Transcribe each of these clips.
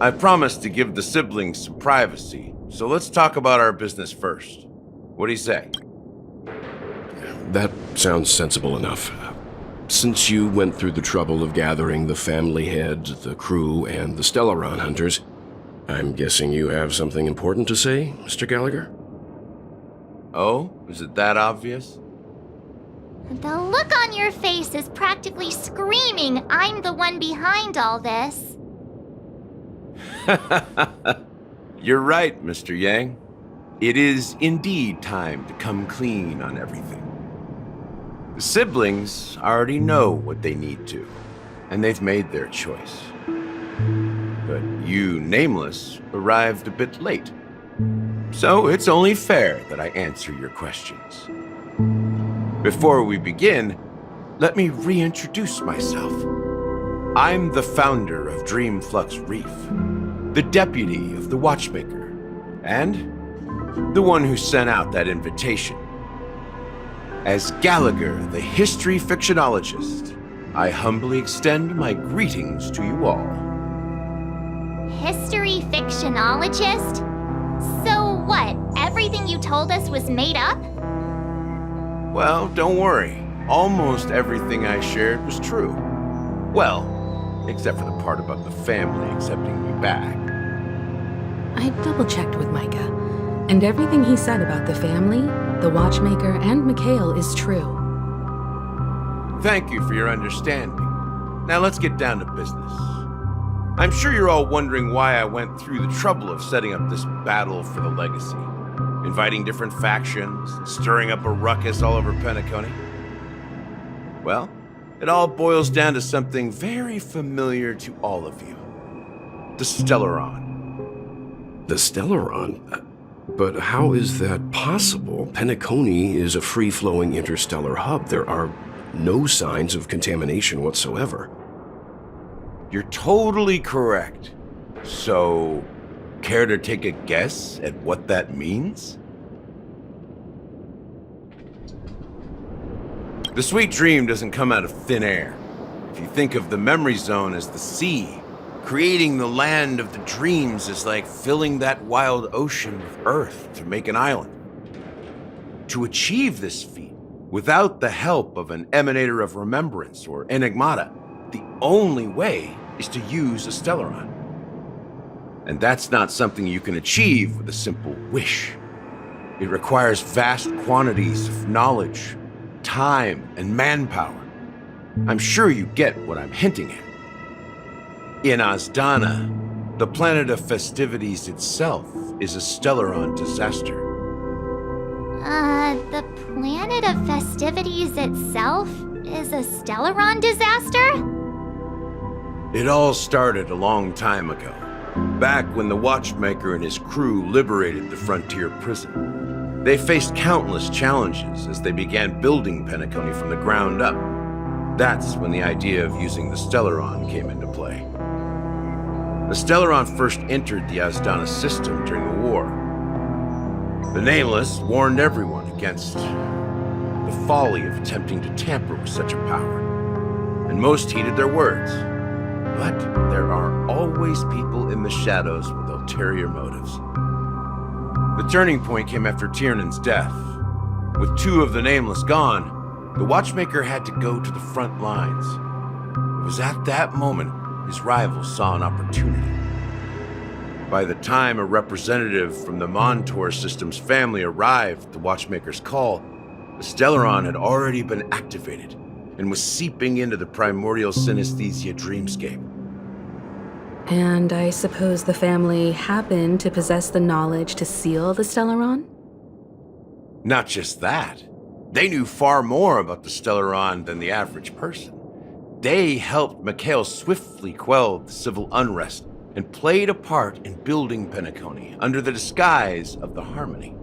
I promised to give the siblings some privacy, so let's talk about our business first. What do you say? That sounds sensible enough. Since you went through the trouble of gathering the family head, the crew, and the Stellaron hunters, I'm guessing you have something important to say, Mr. Gallagher? Oh? Is it that obvious? The look on your face is practically screaming, I'm the one behind all this. You're right, Mr. Yang. It is indeed time to come clean on everything. The siblings already know what they need to, and they've made their choice. But you, Nameless, arrived a bit late. So it's only fair that I answer your questions. Before we begin, let me reintroduce myself. I'm the founder of Dreamflux Reef, the deputy of the Watchmaker, and the one who sent out that invitation. As Gallagher, the history fictionologist, I humbly extend my greetings to you all. History fictionologist? So what, everything you told us was made up? Well, don't worry. Almost everything I shared was true. Well, except for the part about the family accepting me back. I double-checked with Micah, and everything he said about the family, the Watchmaker, and Mikhail is true. Thank you for your understanding. Now let's get down to business. I'm sure you're all wondering why I went through the trouble of setting up this battle for the legacy, inviting different factions, stirring up a ruckus all over Penacony. Well, it all boils down to something very familiar to all of you. The Stellaron. The Stellaron? But how is that possible? Penacony is a free-flowing interstellar hub. There are no signs of contamination whatsoever. You're totally correct. So, care to take a guess at what that means? The sweet dream doesn't come out of thin air. If you think of the memory zone as the sea, creating the land of the dreams is like filling that wild ocean with earth to make an island. To achieve this feat, without the help of an emanator of remembrance or enigmata, the only way is to use a Stellaron. And that's not something you can achieve with a simple wish. It requires vast quantities of knowledge, time, and manpower. I'm sure you get what I'm hinting at. In Azdana, the planet of festivities itself is a Stellaron disaster. The planet of festivities itself is a Stellaron disaster? It all started a long time ago, back when the Watchmaker and his crew liberated the frontier prison. They faced countless challenges as they began building Penacony from the ground up. That's when the idea of using the Stellaron came into play. The Stellaron first entered the Azdana system during the war. The Nameless warned everyone against the folly of attempting to tamper with such a power, and most heeded their words. But there are always people in the shadows with ulterior motives. The turning point came after Tiernan's death. With two of the Nameless gone, the Watchmaker had to go to the front lines. It was at that moment his rivals saw an opportunity. By the time a representative from the Montour Systems family arrived at the Watchmaker's call, the Stellaron had already been activated and was seeping into the primordial synesthesia dreamscape. And I suppose the family happened to possess the knowledge to seal the Stellaron? Not just that. They knew far more about the Stellaron than the average person. They helped Mikhail swiftly quell the civil unrest and played a part in building Penacony under the disguise of the Harmony.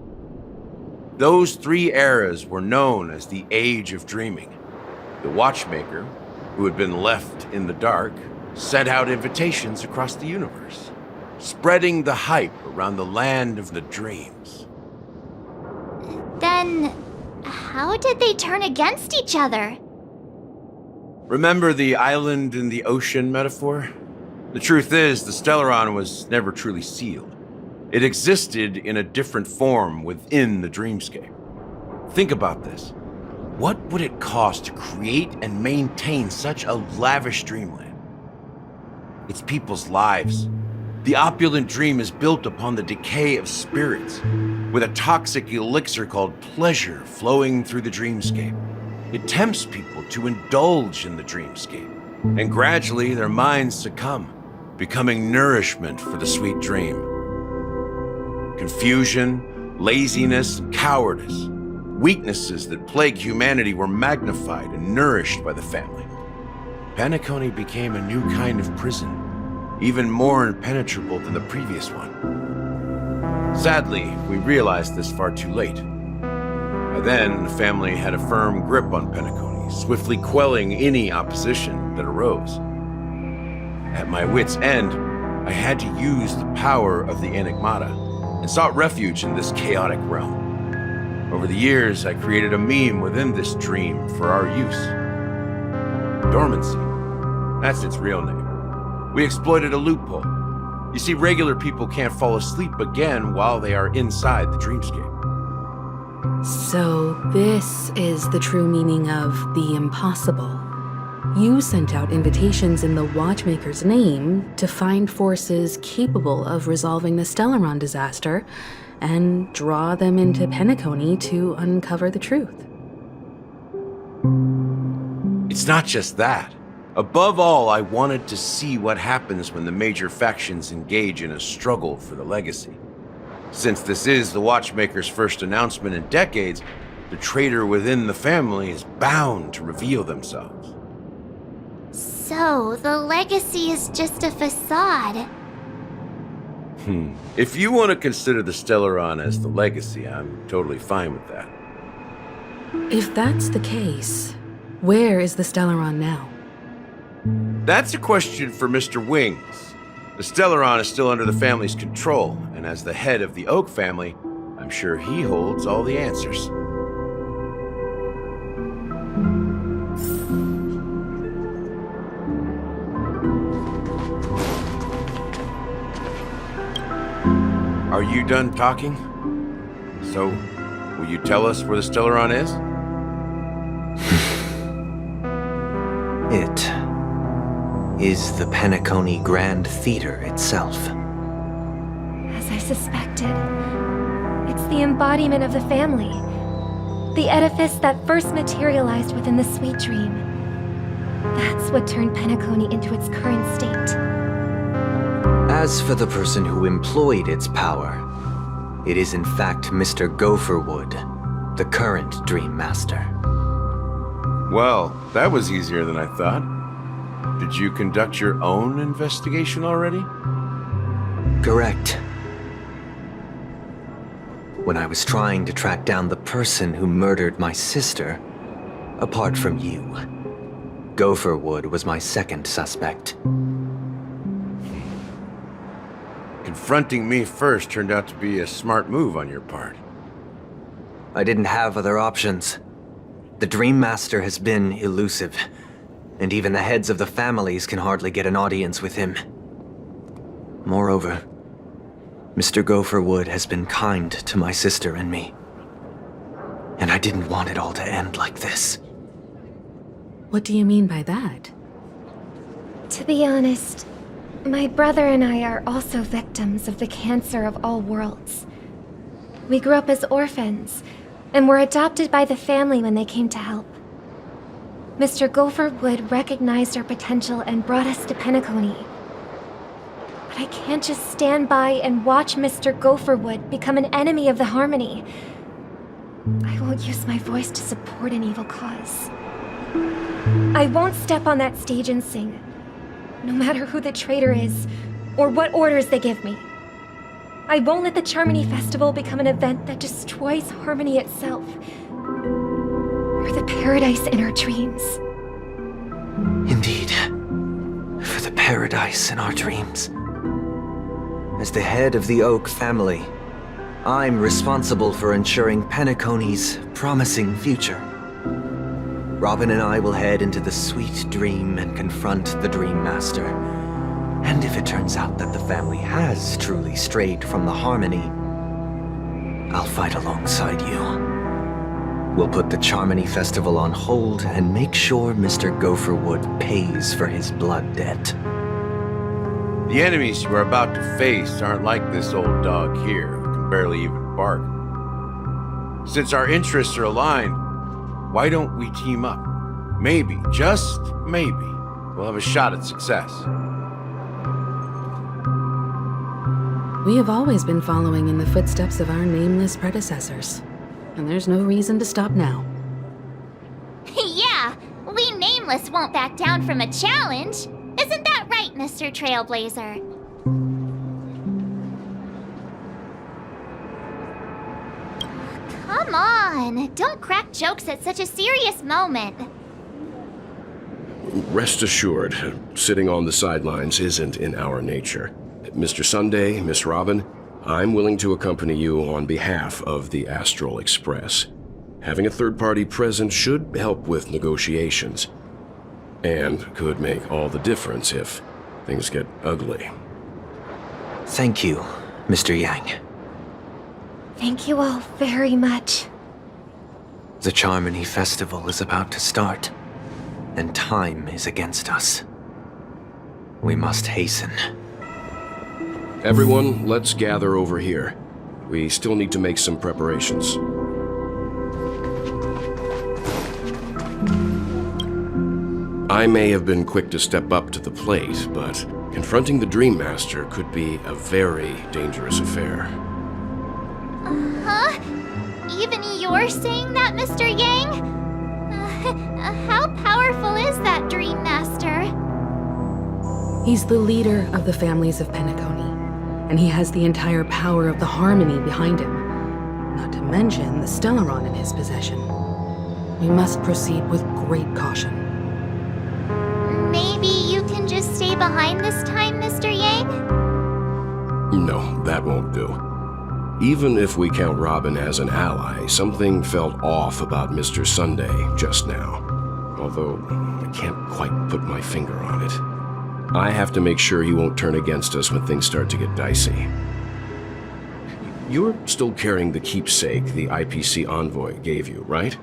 Those three eras were known as the Age of Dreaming. The Watchmaker, who had been left in the dark, sent out invitations across the universe, spreading the hype around the land of the dreams. Then, how did they turn against each other? Remember the island in the ocean metaphor? The truth is, the Stellaron was never truly sealed. It existed in a different form within the dreamscape. Think about this. What would it cost to create and maintain such a lavish dreamland? It's people's lives. The opulent dream is built upon the decay of spirits, with a toxic elixir called pleasure flowing through the dreamscape. It tempts people to indulge in the dreamscape, and gradually their minds succumb, becoming nourishment for the sweet dream. Confusion, laziness, and cowardice, weaknesses that plague humanity, were magnified and nourished by the family. Penacony became a new kind of prison, even more impenetrable than the previous one. Sadly, we realized this far too late. By then, the family had a firm grip on Penacony, swiftly quelling any opposition that arose. At my wit's end, I had to use the power of the Enigmata and sought refuge in this chaotic realm. Over the years, I created a meme within this dream for our use. Dormancy. That's its real name. We exploited a loophole. You see, regular people can't fall asleep again while they are inside the dreamscape. So this is the true meaning of the impossible. You sent out invitations in the Watchmaker's name to find forces capable of resolving the Stellaron disaster and draw them into Penacony to uncover the truth. It's not just that. Above all, I wanted to see what happens when the major factions engage in a struggle for the legacy. Since this is the Watchmaker's first announcement in decades, the traitor within the family is bound to reveal themselves. So, the legacy is just a facade. If you want to consider the Stellaron as the legacy, I'm totally fine with that. If that's the case, where is the Stellaron now? That's a question for Mr. Wings. The Stellaron is still under the family's control, and as the head of the Oak family, I'm sure he holds all the answers. Are you done talking? So, will you tell us where the Stellaron is? It is the Penacony Grand Theater itself. As I suspected, it's the embodiment of the family. The edifice that first materialized within the sweet dream. That's what turned Penacony into its current state. As for the person who employed its power, it is in fact Mr. Gopherwood, the current Dream Master. Well, that was easier than I thought. Did you conduct your own investigation already? Correct. When I was trying to track down the person who murdered my sister, apart from you, Gopherwood was my second suspect. Confronting me first turned out to be a smart move on your part. I didn't have other options. The Dream Master has been elusive, and even the heads of the families can hardly get an audience with him. Moreover, Mr. Gopherwood has been kind to my sister and me, and I didn't want it all to end like this. What do you mean by that? To be honest, my brother and I are also victims of the cancer of all worlds. We grew up as orphans, and were adopted by the family when they came to help. Mr. Gopherwood recognized our potential and brought us to Penacony. But I can't just stand by and watch Mr. Gopherwood become an enemy of the Harmony. I won't use my voice to support an evil cause. I won't step on that stage and sing, no matter who the traitor is, or what orders they give me. I won't let the Charmony Festival become an event that destroys Harmony itself, or the paradise in our dreams. Indeed, for the paradise in our dreams. As the head of the Oak family, I'm responsible for ensuring Penacony's promising future. Robin and I will head into the sweet dream and confront the Dream Master. And if it turns out that the family has truly strayed from the harmony, I'll fight alongside you. We'll put the Charmony Festival on hold and make sure Mr. Gopherwood pays for his blood debt. The enemies you are about to face aren't like this old dog here, who can barely even bark. Since our interests are aligned, why don't we team up? Maybe, just maybe, we'll have a shot at success. We have always been following in the footsteps of our nameless predecessors, and there's no reason to stop now. Yeah, we Nameless won't back down from a challenge. Isn't that right, Mr. Trailblazer? Come on, don't crack jokes at such a serious moment. Rest assured, sitting on the sidelines isn't in our nature. Mr. Sunday, Miss Robin, I'm willing to accompany you on behalf of the Astral Express. Having a third party present should help with negotiations, and could make all the difference if things get ugly. Thank you, Mr. Yang. Thank you all very much. The Charmony Festival is about to start, and time is against us. We must hasten. Everyone, let's gather over here. We still need to make some preparations. I may have been quick to step up to the plate, but confronting the Dream Master could be a very dangerous affair. Huh? Even you're saying that, Mr. Yang? How powerful is that Dream Master? He's the leader of the families of Penacony, and he has the entire power of the Harmony behind him, not to mention the Stellaron in his possession. We must proceed with great caution. Maybe you can just stay behind this time, Mr. Yang? No, that won't do. Even if we count Robin as an ally, something felt off about Mr. Sunday just now. Although, I can't quite put my finger on it. I have to make sure he won't turn against us when things start to get dicey. You're still carrying the keepsake the IPC envoy gave you, right?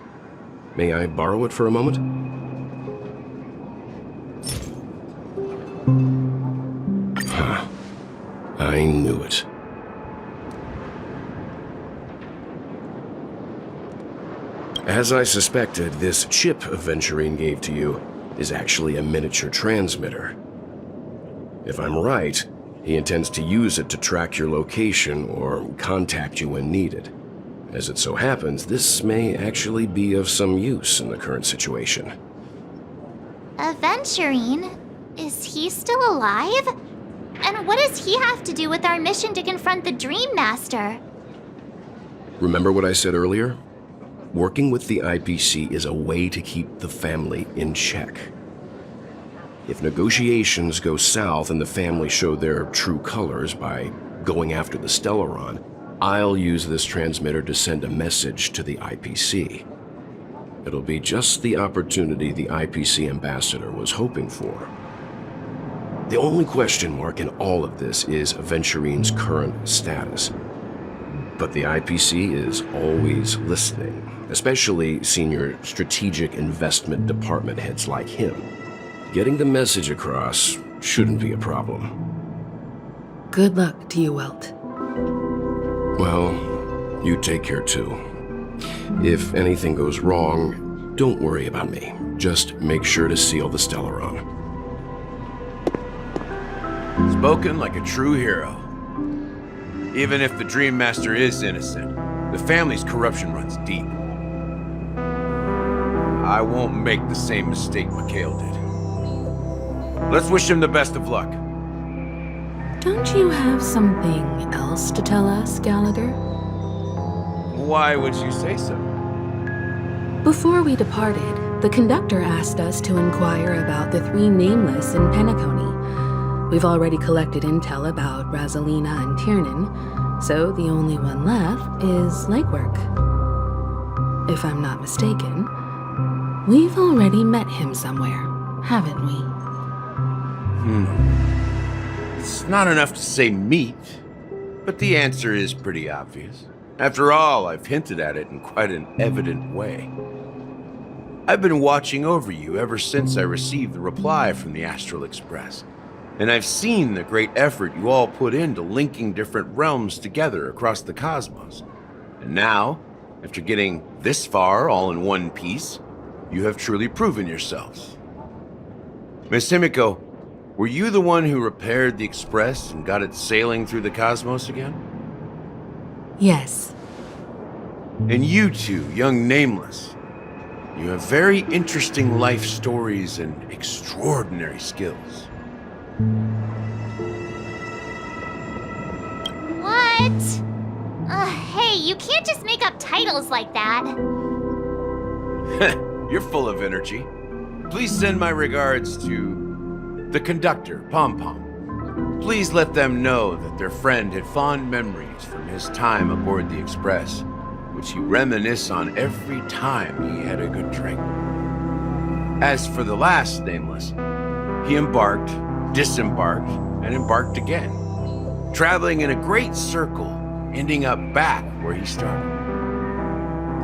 May I borrow it for a moment? Huh. I knew it. As I suspected, this chip Aventurine gave to you is actually a miniature transmitter. If I'm right, he intends to use it to track your location or contact you when needed. As it so happens, this may actually be of some use in the current situation. Aventurine? Is he still alive? And what does he have to do with our mission to confront the Dream Master? Remember what I said earlier? Working with the IPC is a way to keep the family in check. If negotiations go south and the family show their true colors by going after the Stellaron, I'll use this transmitter to send a message to the IPC. It'll be just the opportunity the IPC ambassador was hoping for. The only question mark in all of this is Aventurine's current status. But the IPC is always listening, especially senior strategic investment department heads like him. Getting the message across shouldn't be a problem. Good luck to you, Welt. Well, you take care too. If anything goes wrong, don't worry about me. Just make sure to seal the Stellaron. Spoken like a true hero. Even if the Dream Master is innocent, the family's corruption runs deep. I won't make the same mistake Mikhail did. Let's wish him the best of luck. Don't you have something else to tell us, Gallagher? Why would you say so? Before we departed, the conductor asked us to inquire about the three Nameless in Penacony. We've already collected intel about Razalina and Tiernan, so the only one left is Legwork. If I'm not mistaken, we've already met him somewhere, haven't we? It's not enough to say meat, but the answer is pretty obvious. After all, I've hinted at it in quite an evident way. I've been watching over you ever since I received the reply from the Astral Express, and I've seen the great effort you all put into linking different realms together across the cosmos. And now, after getting this far all in one piece, you have truly proven yourselves. Miss Himiko, were you the one who repaired the Express and got it sailing through the cosmos again? Yes. And you two, young Nameless, you have very interesting life stories and extraordinary skills. What? Hey, you can't just make up titles like that. You're full of energy. Please send my regards to the conductor, Pom Pom. Please let them know that their friend had fond memories from his time aboard the Express, which he reminisced on every time he had a good drink. As for the last Nameless, he embarked, disembarked, and embarked again, traveling in a great circle, ending up back where he started.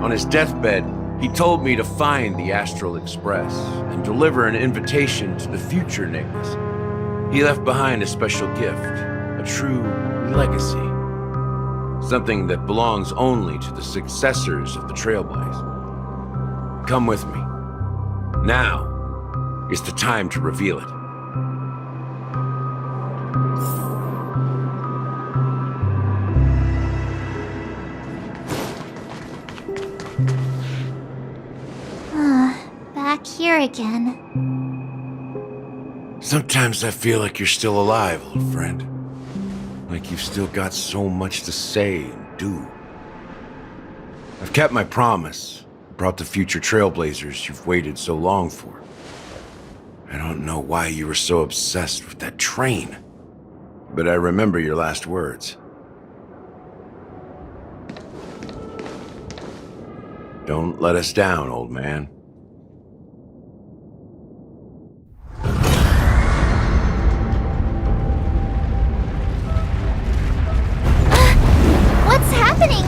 On his deathbed, he told me to find the Astral Express and deliver an invitation to the future Nameless. He left behind a special gift, a true legacy. Something that belongs only to the successors of the Trailblaze. Come with me. Now is the time to reveal it. Back here again. Sometimes I feel like you're still alive, old friend. Like you've still got so much to say and do. I've kept my promise, brought the future Trailblazers you've waited so long for. I don't know why you were so obsessed with that train, but I remember your last words. Don't let us down, old man. What's happening?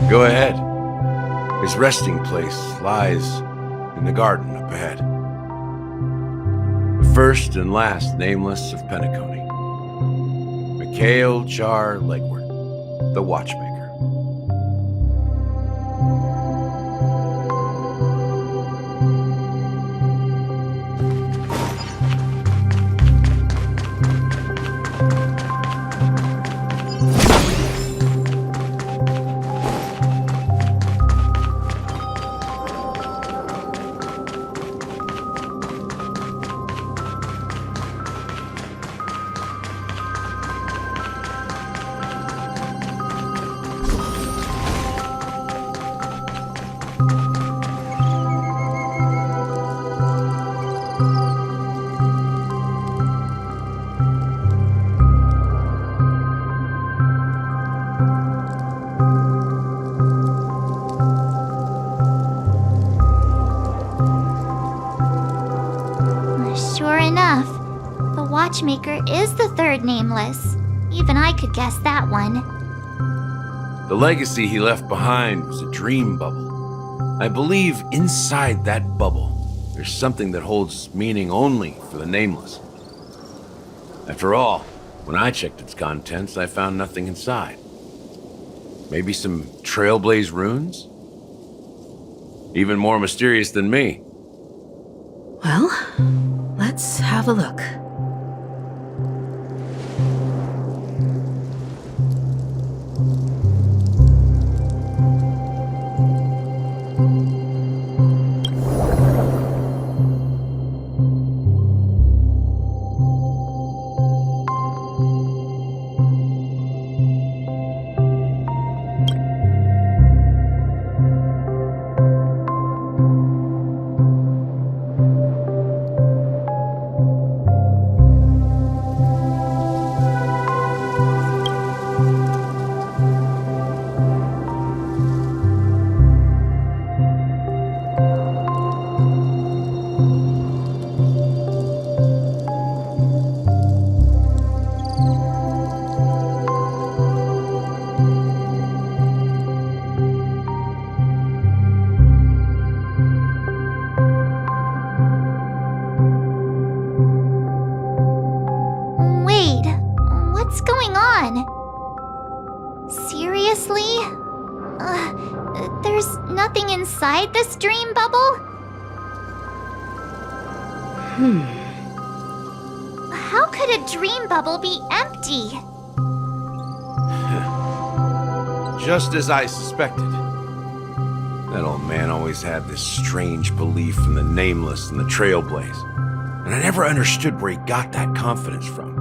Go ahead. His resting place lies in the garden up ahead. The first and last Nameless of Penacony. Mikhail Char Legward, the Watchmaker. Sure enough, the Watchmaker is the third Nameless. Even I could guess that one. The legacy he left behind was a dream bubble. I believe inside that bubble, there's something that holds meaning only for the Nameless. After all, when I checked its contents, I found nothing inside. Maybe some Trailblaze runes? Even more mysterious than me. Well, let's have a look. nothing inside this dream bubble? How could a dream bubble be empty? Just as I suspected. That old man always had this strange belief in the nameless and the trailblaze, and I never understood where he got that confidence from.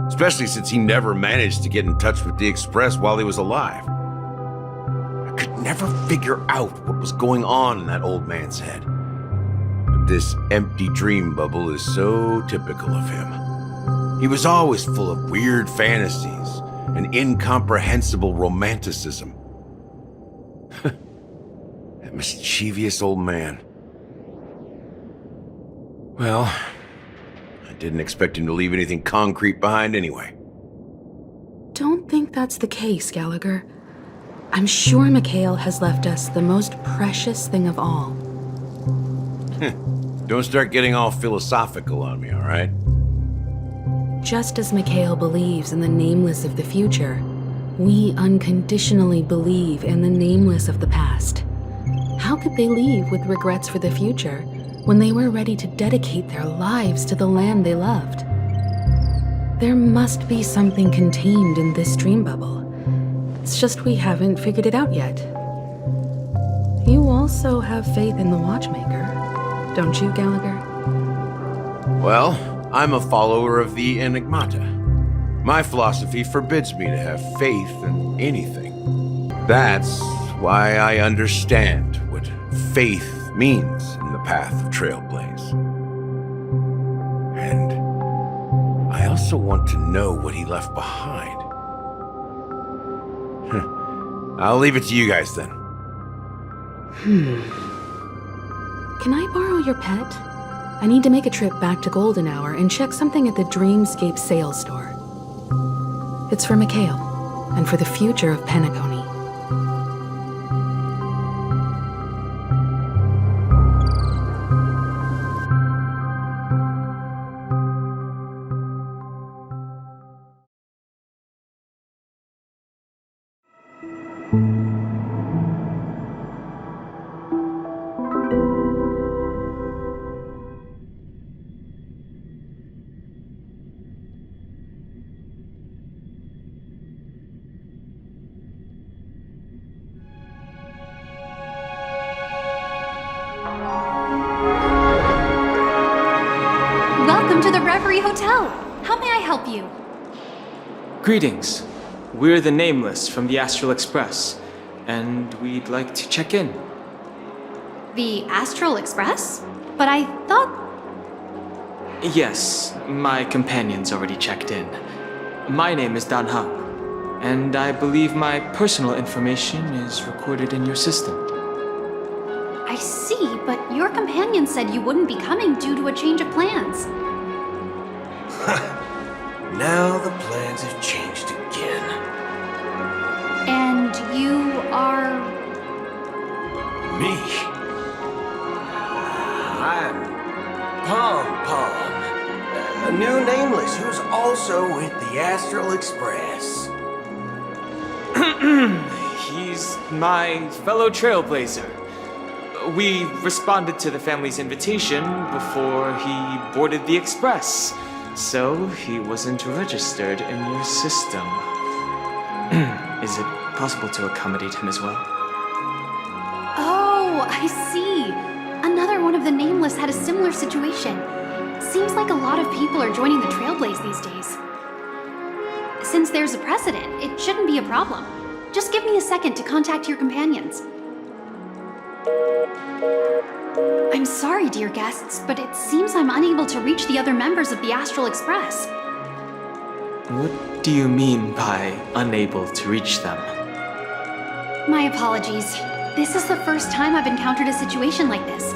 Especially since he never managed to get in touch with the Express while he was alive. I could never figure out what was going on in that old man's head. But this empty dream bubble is so typical of him. He was always full of weird fantasies and incomprehensible romanticism. That mischievous old man. Well, I didn't expect him to leave anything concrete behind anyway. Don't think that's the case, Gallagher. I'm sure Mikhail has left us the most precious thing of all. Don't start getting all philosophical on me, all right? Just as Mikhail believes in the nameless of the future, we unconditionally believe in the nameless of the past. How could they leave with regrets for the future when they were ready to dedicate their lives to the land they loved? There must be something contained in this dream bubble. It's just we haven't figured it out yet. You also have faith in the Watchmaker, don't you, Gallagher? Well, I'm a follower of the Enigmata. My philosophy forbids me to have faith in anything. That's why I understand what faith means in the path of Trailblaze. And I also want to know what he left behind. I'll leave it to you guys then. Can I borrow your pet? I need to make a trip back to Golden Hour and check something at the Dreamscape sales store. It's for Mikhail, and for the future of Penacony. Welcome to the Reverie Hotel. How may I help you? Greetings. We're the Nameless from the Astral Express, and we'd like to check in. The Astral Express? But I thought... Yes, my companion's already checked in. My name is Dan Hang, and I believe my personal information is recorded in your system. I see, but your companion said you wouldn't be coming due to a change of plans. Now the plans have changed again. And you are... Me? I'm Pom, a new Nameless who's also with the Astral Express. He's my fellow trailblazer. We responded to the family's invitation before he boarded the Express, so he wasn't registered in your system. Is it possible to accommodate him as well? Oh, I see. Another one of the Nameless had a similar situation. Seems like a lot of people are joining the Trailblaze these days. Since there's a precedent, it shouldn't be a problem. Just give me a second to contact your companions. I'm sorry, dear guests, but it seems I'm unable to reach the other members of the Astral Express. What do you mean by unable to reach them? My apologies. This is the first time I've encountered a situation like this.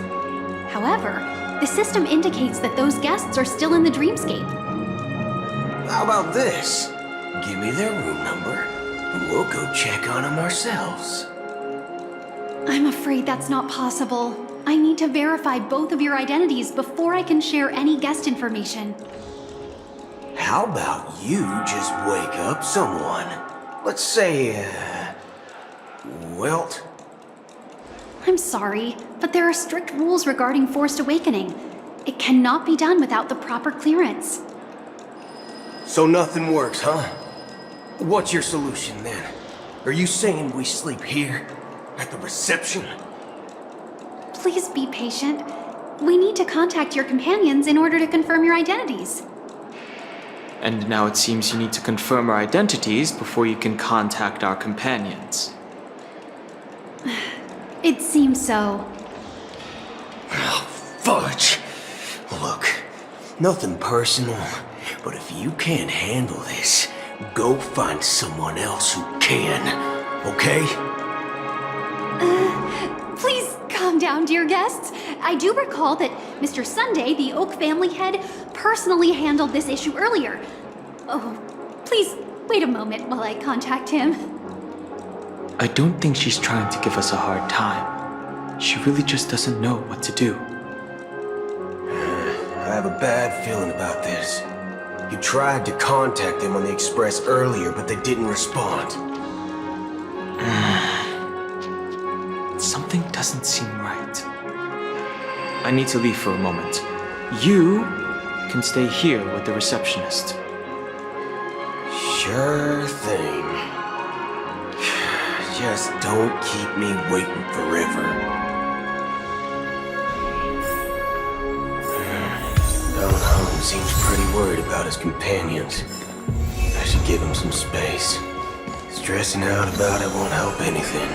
However, the system indicates that those guests are still in the dreamscape. How about this? Give me their room number, and we'll go check on them ourselves. I'm afraid that's not possible. I need to verify both of your identities before I can share any guest information. How about you just wake up someone? Let's say, Welt? I'm sorry, but there are strict rules regarding forced awakening. It cannot be done without the proper clearance. So nothing works, huh? What's your solution then? Are you saying we sleep here? At the reception? Please be patient. We need to contact your companions in order to confirm your identities. And now it seems you need to confirm our identities before you can contact our companions. It seems so. Oh, fudge! Look, nothing personal, but if you can't handle this, go find someone else who can, okay? Please calm down, dear guests. I do recall that Mr. Sunday, the Oak family head, personally handled this issue earlier. Oh, please wait a moment while I contact him. I don't think she's trying to give us a hard time. She really just doesn't know what to do. I have a bad feeling about this. You tried to contact them on the Express earlier, but they didn't respond. Something doesn't seem right. I need to leave for a moment. You can stay here with the receptionist. Sure thing. Just don't keep me waiting forever. Don Hung seems pretty worried about his companions. I should give him some space. Stressing out about it won't help anything.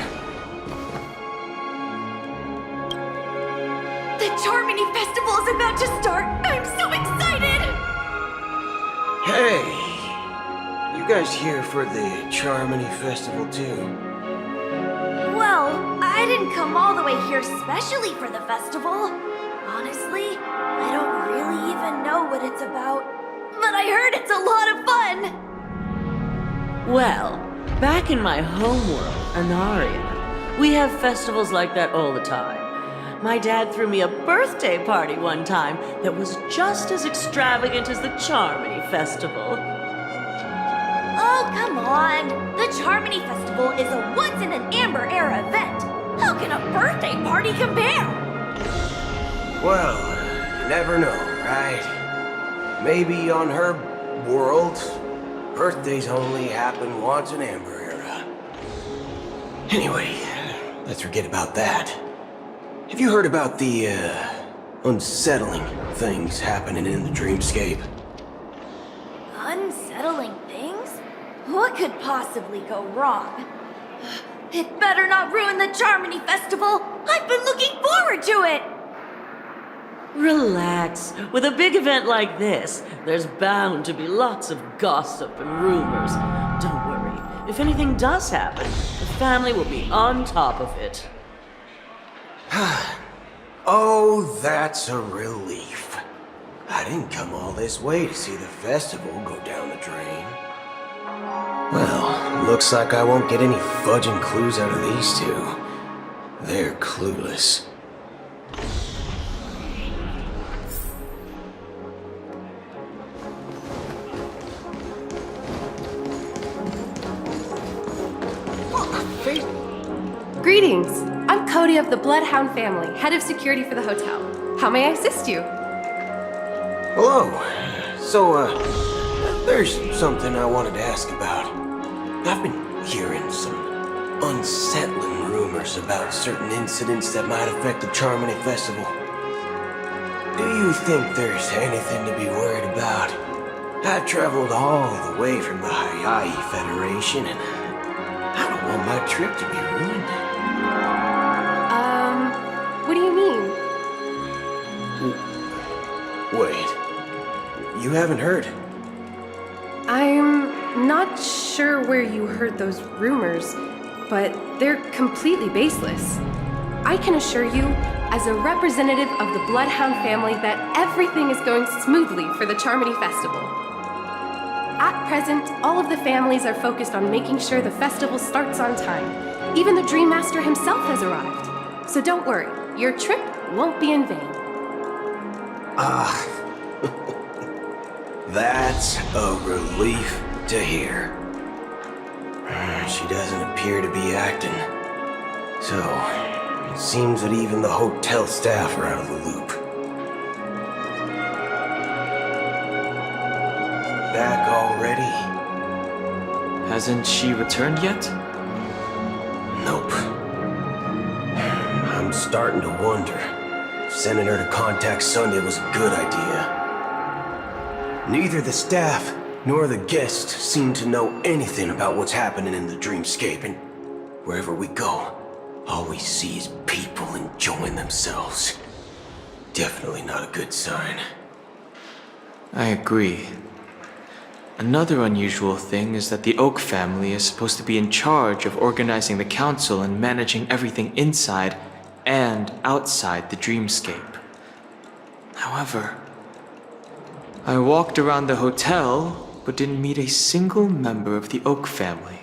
The Charmony Festival is about to start! I'm so excited! Hey! You guys here for the Charmony Festival too? Well, I didn't come all the way here specially for the festival. Honestly, I don't really even know what it's about. But I heard it's a lot of fun! Well, back in my homeworld, Anaria, we have festivals like that all the time. My dad threw me a birthday party one time that was just as extravagant as the Charmony Festival. Oh, come on! The Charmony Festival is a once-in-an-amber era event! How can a birthday party compare? Well, you never know, right? Maybe on her world, birthdays only happen once in Amber Era. Anyway, let's forget about that. Have you heard about the, unsettling things happening in the dreamscape? Unsettling things? What could possibly go wrong? It better not ruin the Charmony Festival! I've been looking forward to it! Relax. With a big event like this, there's bound to be lots of gossip and rumors. Don't worry. If anything does happen, the family will be on top of it. Oh, that's a relief. I didn't come all this way to see the festival go down the drain. Well, looks like I won't get any fudging clues out of these two. They're clueless. Greetings! I'm Cody of the Bloodhound family, head of security for the hotel. How may I assist you? Hello. So, there's something I wanted to ask about. I've been hearing some unsettling rumors about certain incidents that might affect the Charmony Festival. Do you think there's anything to be worried about? I've traveled all the way from the Hayahi Federation, and I don't want my trip to be ruined. What do you mean? Wait. You haven't heard? I'm not sure where you heard those rumors, but they're completely baseless. I can assure you, as a representative of the Bloodhound family, that everything is going smoothly for the Charmony Festival. At present, all of the families are focused on making sure the festival starts on time. Even the Dream Master himself has arrived. So don't worry, your trip won't be in vain. That's a relief to hear. She doesn't appear to be acting so It seems that even the hotel staff are out of the loop. Back already? Hasn't she returned yet? Nope. I'm starting to wonder if sending her to contact Sunday was a good idea. Neither the staff nor the guests seem to know anything about what's happening in the dreamscape, and wherever we go, all we see is people enjoying themselves. Definitely not a good sign. I agree. Another unusual thing is that the Oak family is supposed to be in charge of organizing the council and managing everything inside and outside the dreamscape. However, I walked around the hotel but didn't meet a single member of the Oak family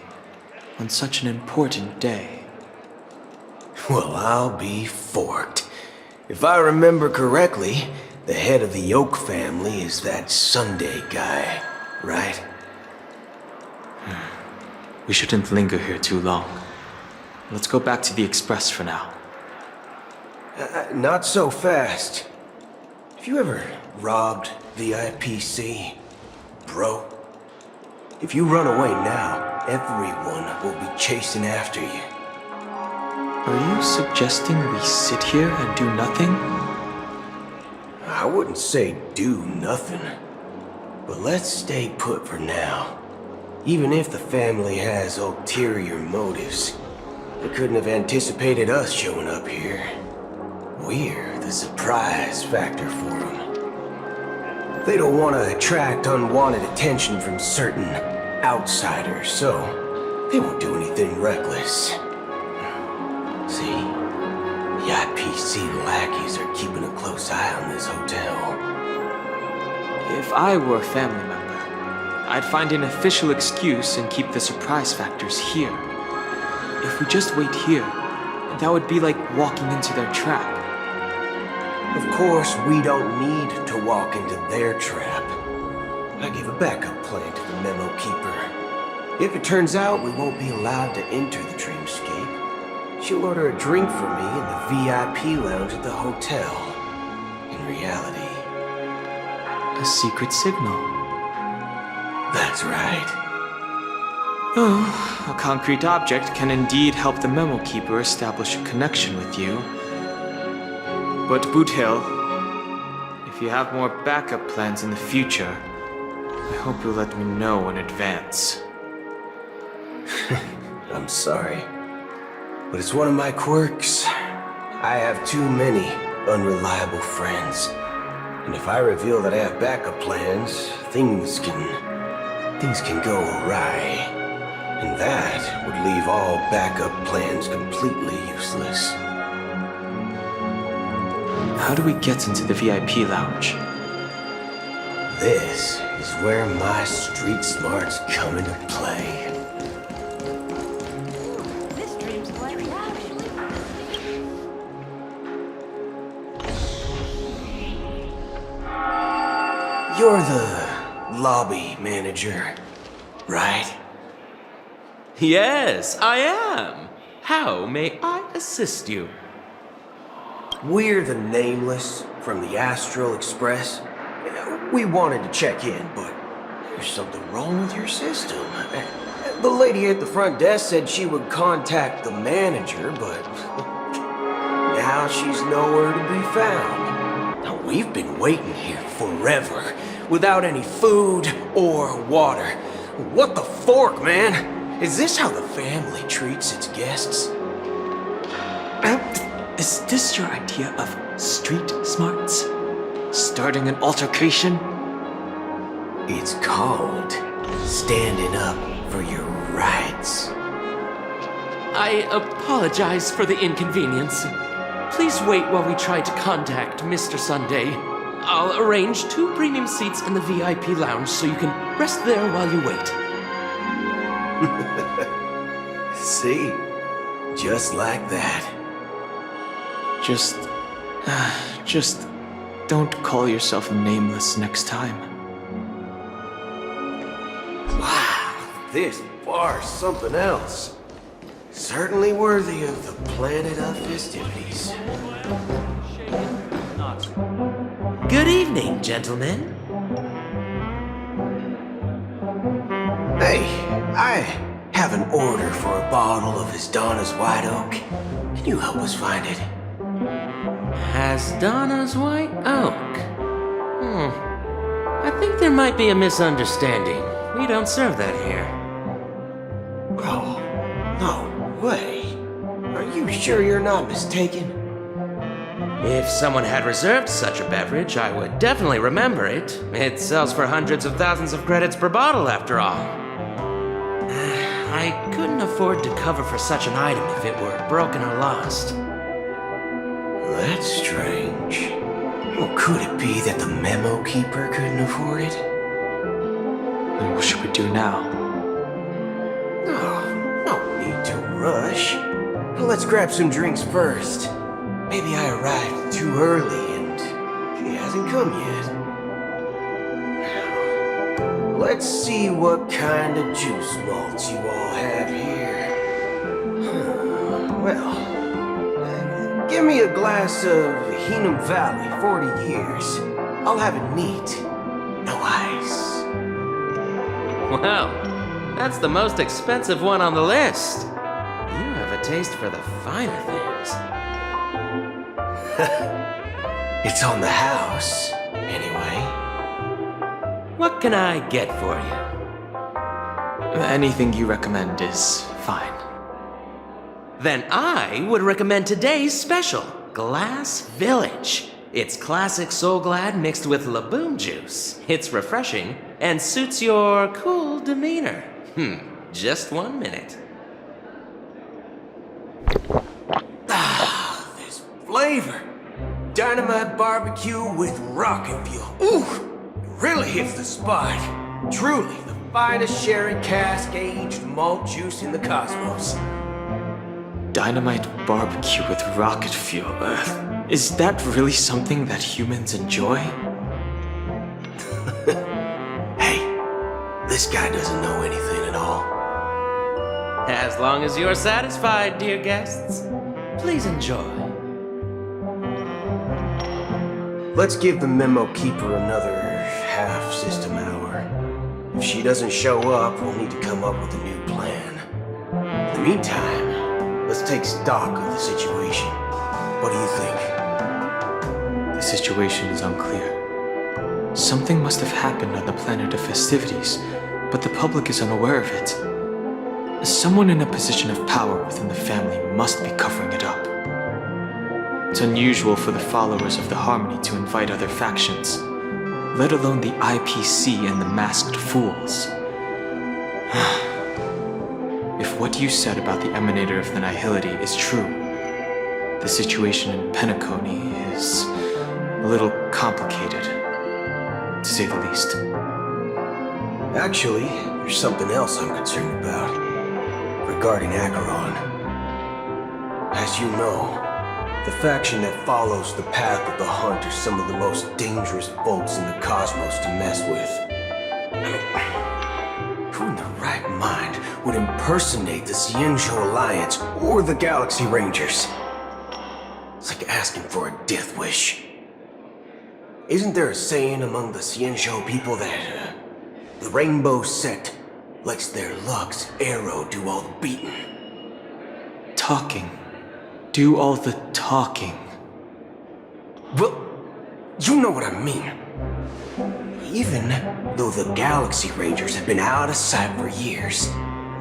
on such an important day. Well, I'll be forked. If I remember correctly, the head of the Oak family is that Sunday guy, right? We shouldn't linger here too long. Let's go back to the Express for now. Not so fast. Have you ever robbed VIPC, bro? If you run away now, everyone will be chasing after you. Are you suggesting we sit here and do nothing? I wouldn't say do nothing, but let's stay put for now. Even if the family has ulterior motives, they couldn't have anticipated us showing up here. We're the surprise factor for them. They don't want to attract unwanted attention from certain outsiders, so they won't do anything reckless. See, the IPC lackeys are keeping a close eye on this hotel. If I were a family member, I'd find an official excuse and keep the surprise factors here. If we just wait here, that would be like walking into their trap. Of course, we don't need to walk into their trap. I gave a backup plan to the memo keeper. If it turns out we won't be allowed to enter the dreamscape, she'll order a drink for me in the VIP lounge at the hotel. In reality, a secret signal. That's right. Oh, a concrete object can indeed help the memo keeper establish a connection with you. But Boot Hill, if you have more backup plans in the future, I hope you'll let me know in advance. I'm sorry, but it's one of my quirks. I have too many unreliable friends. And if I reveal that I have backup plans, things can go awry. And that would leave all backup plans completely useless. How do we get into the VIP lounge? This is where my street smarts come into play. This dream's quite actually. You're the lobby manager, right? Yes, I am. How may I assist you? We're the Nameless from the Astral Express. We wanted to check in, but there's something wrong with your system. The lady at the front desk said she would contact the manager, but now she's nowhere to be found. Now, we've been waiting here forever, without any food or water. What the fork, man? Is this how the family treats its guests? Is this your idea of street smarts? Starting an altercation? It's called standing up for your rights. I apologize for the inconvenience. Please wait while we try to contact Mr. Sunday. I'll arrange 2 premium seats in the VIP lounge so you can rest there while you wait. See? Just like that. Just don't call yourself Nameless next time. Wow, this bar's something else. Certainly worthy of the planet of festivities. Good evening, gentlemen. Hey, I have an order for a bottle of Donna's White Oak. Can you help us find it? Donna's White Oak? I think there might be a misunderstanding. We don't serve that here. Oh, no way. Are you sure you're not mistaken? If someone had reserved such a beverage, I would definitely remember it. It sells for hundreds of thousands of credits per bottle, after all. I couldn't afford to cover for such an item if it were broken or lost. That's strange. Well, could it be that the memo keeper couldn't afford it? Then what should we do now? Oh, no need to rush. Let's grab some drinks first. Maybe I arrived too early and she hasn't come yet. Let's see what kind of juice malts you all have here. Well, give me a glass of Heenum Valley, 40 years. I'll have it neat. No ice. Well, that's the most expensive one on the list. You have a taste for the finer things. It's on the house, anyway. What can I get for you? Anything you recommend is fine. Then I would recommend today's special, Glass Village. It's classic Soul Glad mixed with Laboon juice. It's refreshing and suits your cool demeanor. Just 1 minute. Ah, this flavor. Dynamite barbecue with rocket fuel. Ooh, it really hits the spot. Truly the finest sherry cask aged malt juice in the cosmos. Dynamite barbecue with rocket fuel. Is that really something that humans enjoy? Hey, this guy doesn't know anything at all. As long as you're satisfied, dear guests, please enjoy. Let's give the memo keeper another half-system hour. If she doesn't show up, we'll need to come up with a new plan. In the meantime, let's take stock of the situation. What do you think? The situation is unclear. Something must have happened on the planet of festivities, but the public is unaware of it. Someone in a position of power within the family must be covering it up. It's unusual for the followers of the Harmony to invite other factions, let alone the IPC and the Masked Fools. If what you said about the Emanator of the Nihility is true, the situation in Penacony is a little complicated, to say the least. Actually, there's something else I'm concerned about, regarding Acheron. As you know, the faction that follows the path of the Hunt are some of the most dangerous folks in the cosmos to mess with. Who in their right mind would impersonate the Xianzhou Alliance or the Galaxy Rangers? It's like asking for a death wish. Isn't there a saying among the Xianzhou people that the Rainbow Sect lets their Lux arrow do all the beating? Talking. Do all the talking. Well, you know what I mean. Even though the Galaxy Rangers have been out of sight for years,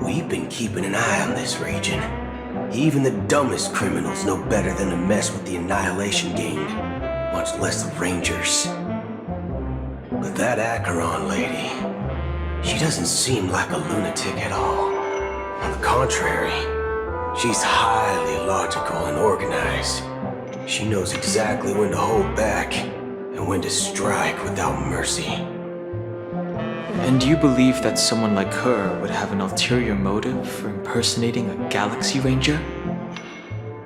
we've been keeping an eye on this region. Even the dumbest criminals know better than to mess with the Annihilation Gang, much less the Rangers. But that Acheron lady, she doesn't seem like a lunatic at all. On the contrary, she's highly logical and organized. She knows exactly when to hold back and when to strike without mercy. And you believe that someone like her would have an ulterior motive for impersonating a Galaxy Ranger?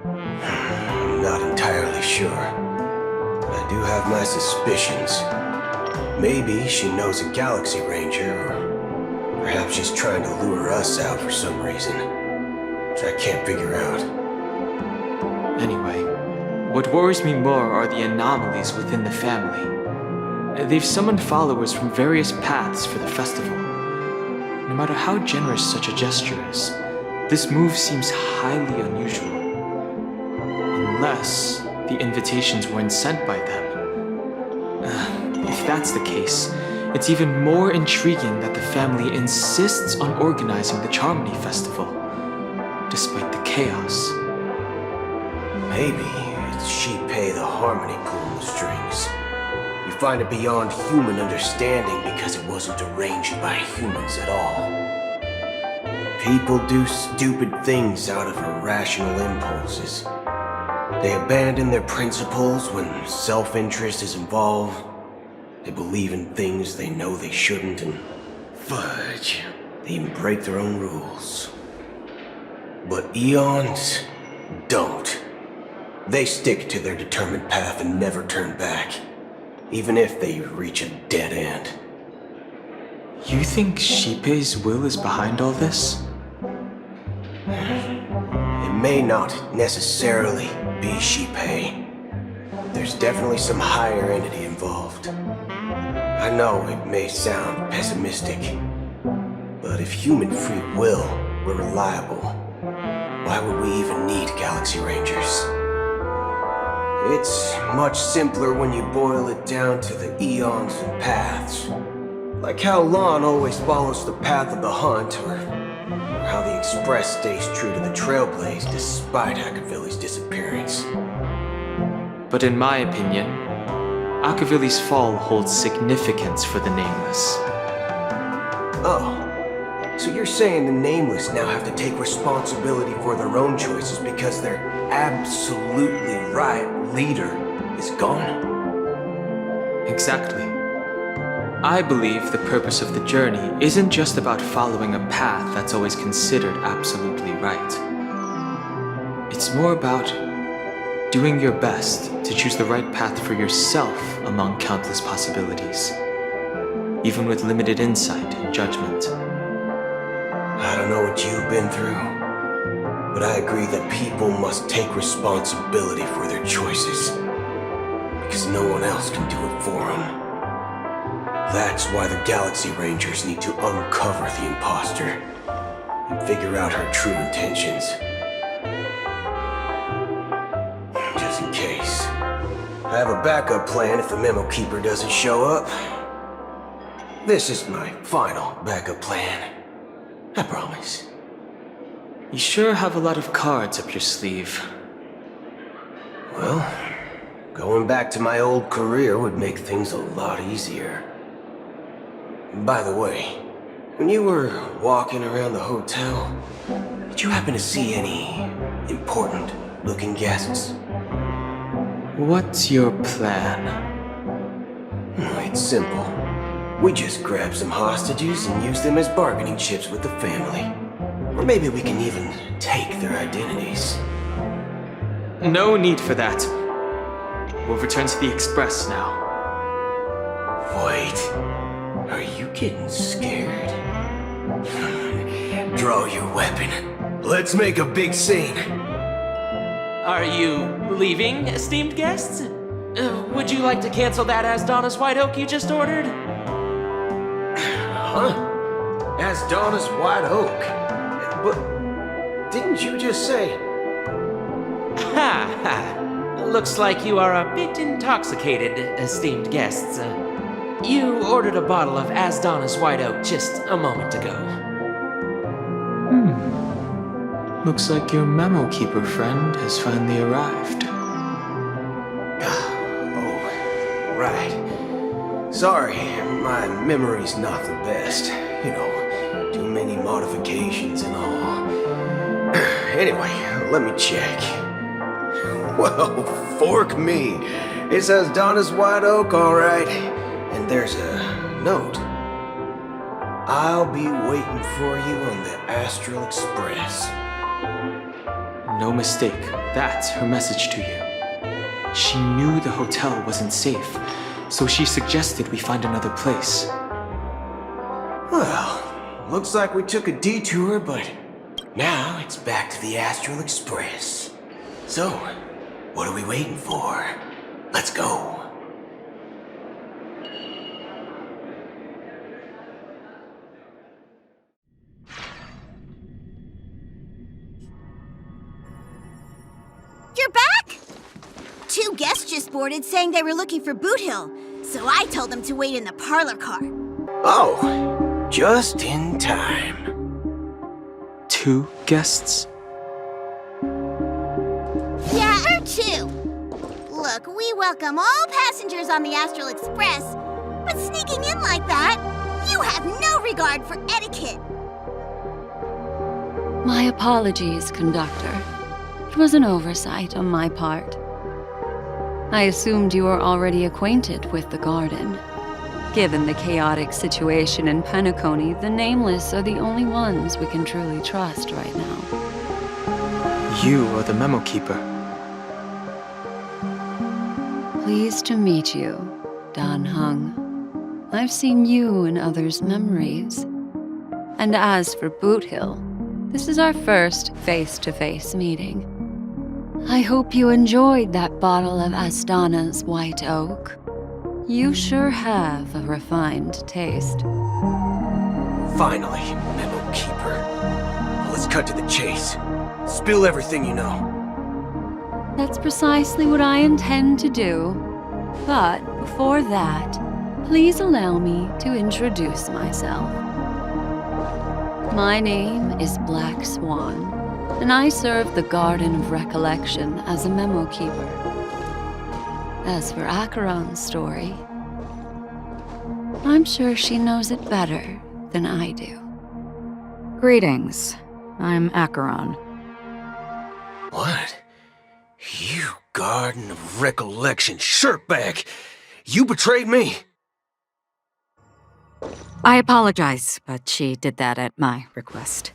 I'm not entirely sure, but I do have my suspicions. Maybe she knows a Galaxy Ranger, or perhaps she's trying to lure us out for some reason. which I can't figure out. Anyway, what worries me more are the anomalies within the family. They've summoned followers from various paths for the festival. No matter how generous such a gesture is, this move seems highly unusual. Unless the invitations weren't sent by them. If that's the case, it's even more intriguing that the family insists on organizing the Charmony Festival, despite the chaos. Maybe it's Shipei the Harmony pulling the strings. You find it beyond human understanding because it wasn't arranged by humans at all. People do stupid things out of irrational impulses. They abandon their principles when self-interest is involved. They believe in things they know they shouldn't, and fudge, they even break their own rules. But Eons don't. They stick to their determined path and never turn back, even if they reach a dead end. You think Shipei's will is behind all this? It may not necessarily be Shipei. There's definitely some higher entity involved. I know it may sound pessimistic, but if human free will were reliable, why would we even need Galaxy Rangers? It's much simpler when you boil it down to the eons and paths. Like how Lon always follows the path of the hunt, or how the Express stays true to the Trailblaze despite Akavili's disappearance. But in my opinion, Akavili's fall holds significance for the Nameless. Oh, so you're saying the Nameless now have to take responsibility for their own choices because their absolutely right leader is gone? Exactly. I believe the purpose of the journey isn't just about following a path that's always considered absolutely right. It's more about doing your best to choose the right path for yourself among countless possibilities, even with limited insight and judgment. I don't know what you've been through, but I agree that people must take responsibility for their choices, because no one else can do it for them. That's why the Galaxy Rangers need to uncover the imposter and figure out her true intentions. Just in case. I have a backup plan if the Memo Keeper doesn't show up. This is my final backup plan. I promise. You sure have a lot of cards up your sleeve. Well, going back to my old career would make things a lot easier. By the way, when you were walking around the hotel, did you happen to see any important-looking guests? What's your plan? It's simple. We just grab some hostages and use them as bargaining chips with the family. Or maybe we can even take their identities. No need for that. We'll return to the Express now. Wait. Are you getting scared? Draw your weapon. Let's make a big scene. Are you leaving, esteemed guests? Would you like to cancel that Asdonis White Oak you just ordered? Huh? Asdonis White Oak? But didn't you just say... Ha ha! Looks like you are a bit intoxicated, esteemed guests. You ordered a bottle of Asdonis White Oak just a moment ago. Looks like your Memo Keeper friend has finally arrived. Oh, right. Sorry, my memory's not the best. You know, too many modifications and all. Anyway, let me check. Well, fork me. It says Donna's White Oak, all right. And there's a note. I'll be waiting for you on the Astral Express. No mistake, that's her message to you. She knew the hotel wasn't safe, so she suggested we find another place. Well, looks like we took a detour, but Now it's back to the Astral Express. So, what are we waiting for? Let's go. You're back? 2 guests just boarded saying they were looking for Boot Hill, so I told them to wait in the parlor car. Oh, just in time. 2 guests? Yeah, or 2. Look, we welcome all passengers on the Astral Express, but sneaking in like that, you have no regard for etiquette. My apologies, conductor. It was an oversight on my part. I assumed you were already acquainted with the garden. Given the chaotic situation in Penacony, the Nameless are the only ones we can truly trust right now. You are the memo keeper. Pleased to meet you, Dan Hung. I've seen you in others' memories. And as for Boot Hill, this is our first face-to-face meeting. I hope you enjoyed that bottle of Astana's White Oak. You sure have a refined taste. Finally, Memo Keeper. Let's cut to the chase. Spill everything you know. That's precisely what I intend to do. But before that, please allow me to introduce myself. My name is Black Swan, and I serve the Garden of Recollection as a memo keeper. As for Acheron's story, I'm sure she knows it better than I do. Greetings. I'm Acheron. What? You Garden of Recollection shirtbag! You betrayed me! I apologize, but she did that at my request.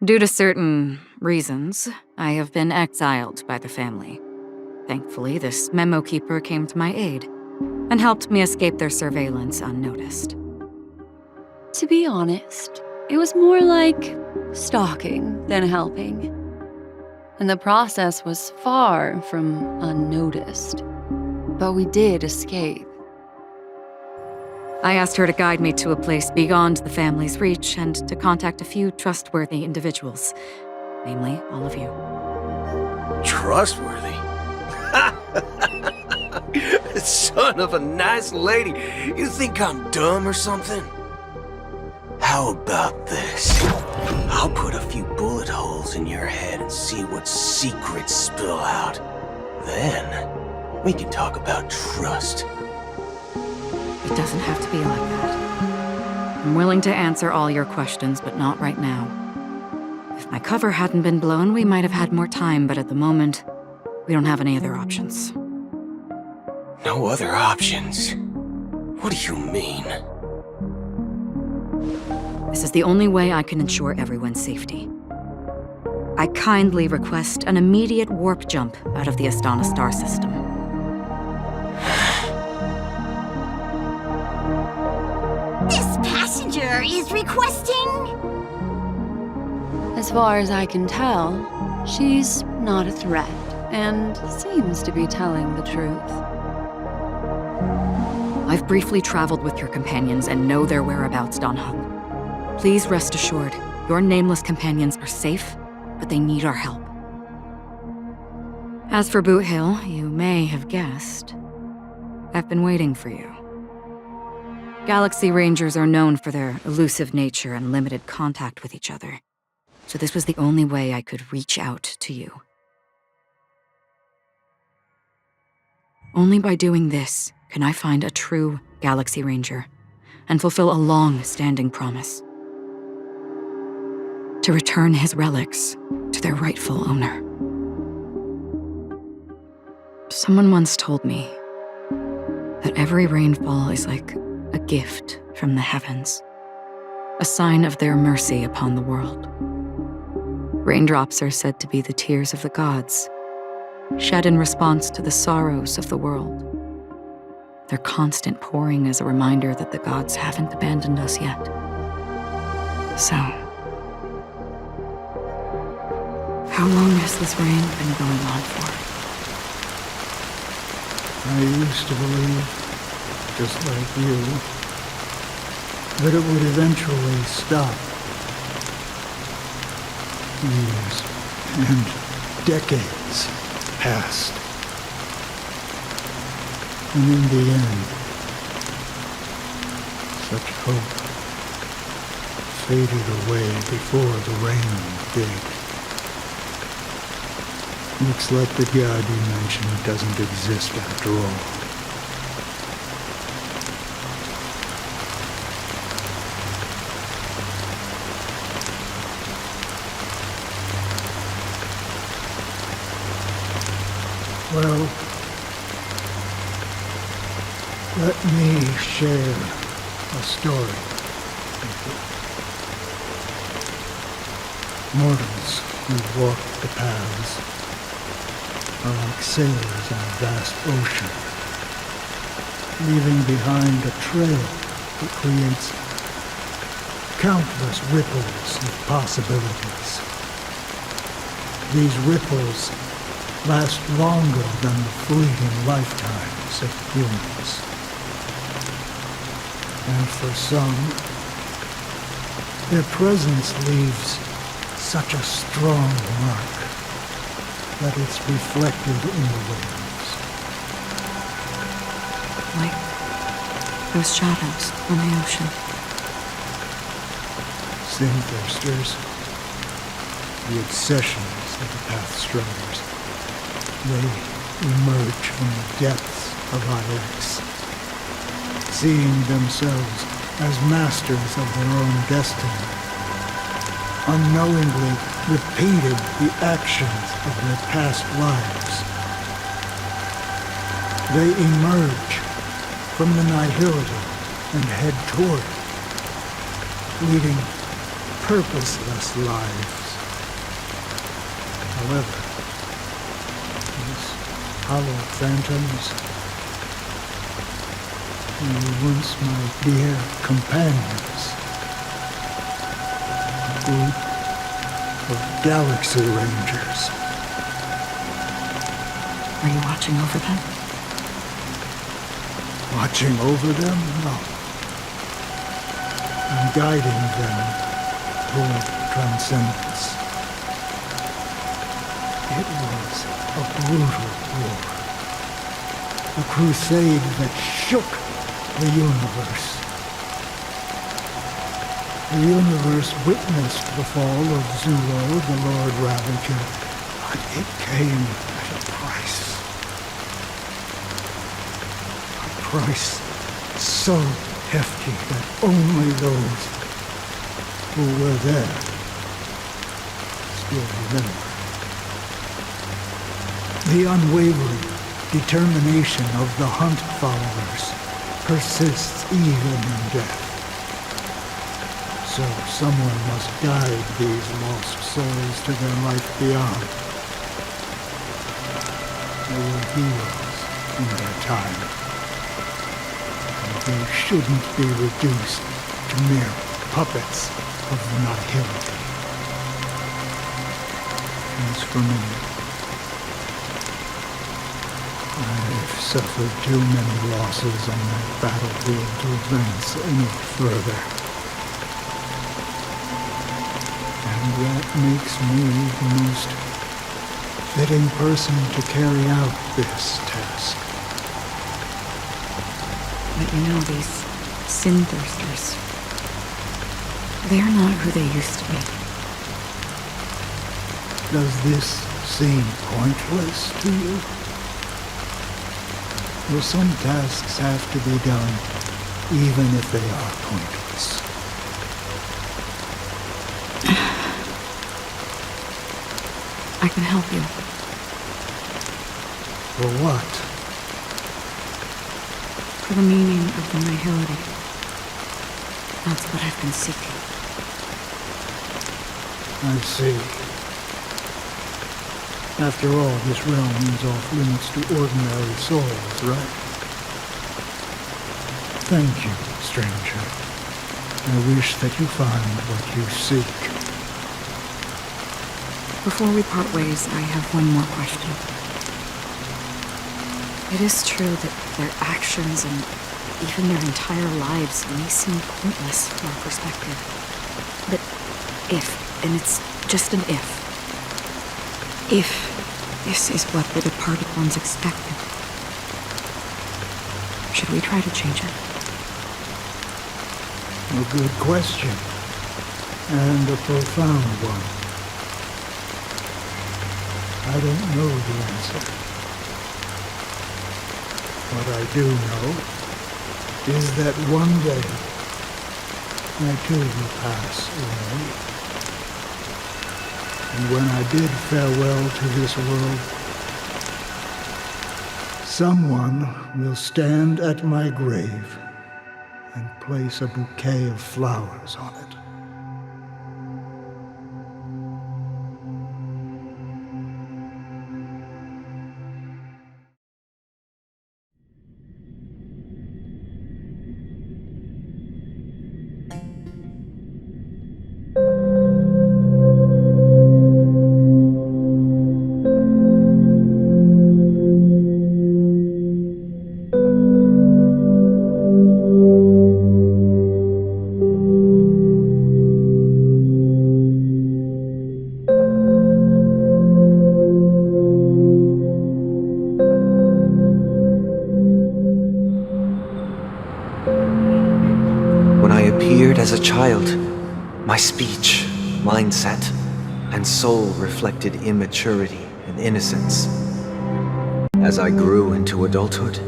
Due to certain reasons, I have been exiled by the family. Thankfully, this memo keeper came to my aid and helped me escape their surveillance unnoticed. To be honest, it was more like stalking than helping. And the process was far from unnoticed. But we did escape. I asked her to guide me to a place beyond the family's reach and to contact a few trustworthy individuals, namely all of you. Trustworthy? Son of a nice lady. You think I'm dumb or something? How about this? I'll put a few bullet holes in your head and see what secrets spill out. Then, we can talk about trust. It doesn't have to be like that. I'm willing to answer all your questions, but not right now. If my cover hadn't been blown, we might have had more time, but at the moment, we don't have any other options. No other options? What do you mean? This is the only way I can ensure everyone's safety. I kindly request an immediate warp jump out of the Astana star system. This passenger is requesting... As far as I can tell, she's not a threat and seems to be telling the truth. I've briefly traveled with your companions and know their whereabouts, Dan Hung. Please rest assured, your nameless companions are safe, but they need our help. As for Boot Hill, you may have guessed, I've been waiting for you. Galaxy Rangers are known for their elusive nature and limited contact with each other, so this was the only way I could reach out to you. Only by doing this can I find a true Galaxy Ranger and fulfill a long-standing promise. To return his relics to their rightful owner. Someone once told me that every rainfall is like a gift from the heavens, a sign of their mercy upon the world. Raindrops are said to be the tears of the gods, shed in response to the sorrows of the world. Their constant pouring is a reminder that the gods haven't abandoned us yet. So, How long has this reign been going on for? I used to believe, just like you, that it would eventually stop. Years and decades passed. And in the end, such hope faded away before the rain did. Looks like the god you mentioned doesn't exist after all. Well, let me share a story with you. Mortals who walk the paths are like sailors on a vast ocean, leaving behind a trail that creates countless ripples of possibilities. These ripples last longer than the fleeting lifetimes of humans. And for some, their presence leaves such a strong mark that it's reflected in the waves. Like those shadows on the ocean. Sinthirsters, the obsessions of the Pathstriders. They emerge from the depths of Ix, seeing themselves as masters of their own destiny, unknowingly repeated the actions of their past lives. They emerge from the nihility and head toward it, leading purposeless lives. However, hollow phantoms, who were once my dear companions, a group of galaxy rangers. Are you watching over them? Watching over them? No. I'm guiding them toward transcendence. It was a brutal war. A crusade that shook the universe. The universe witnessed the fall of Zulo, the Lord Ravager, but it came at a price. A price so hefty that only those who were there still remember. The unwavering determination of the Hunt followers persists even in death. So someone must guide these lost souls to their life beyond. They were heroes in their time, and they shouldn't be reduced to mere puppets of the nihility. As for me, I've suffered too many losses on that battlefield to advance any further. And that makes me the most fitting person to carry out this task. But you know, these Sinthirsters, they're not who they used to be. Does this seem pointless to you? Well, some tasks have to be done, even if they are pointless. I can help you. For what? For the meaning of the nihility. That's what I've been seeking. I see. After all, this realm is off limits to ordinary souls, right? Thank you, stranger. I wish that you find what you seek. Before we part ways, I have one more question. It is true that their actions and even their entire lives may seem pointless from our perspective. But if, and it's just an if this is what the departed ones expected, should we try to change it? A good question. And a profound one. I don't know the answer. What I do know is that one day I too will pass away. And when I bid farewell to this world, someone will stand at my grave and place a bouquet of flowers on it. As a child, my speech, mindset, and soul reflected immaturity and innocence. As I grew into adulthood,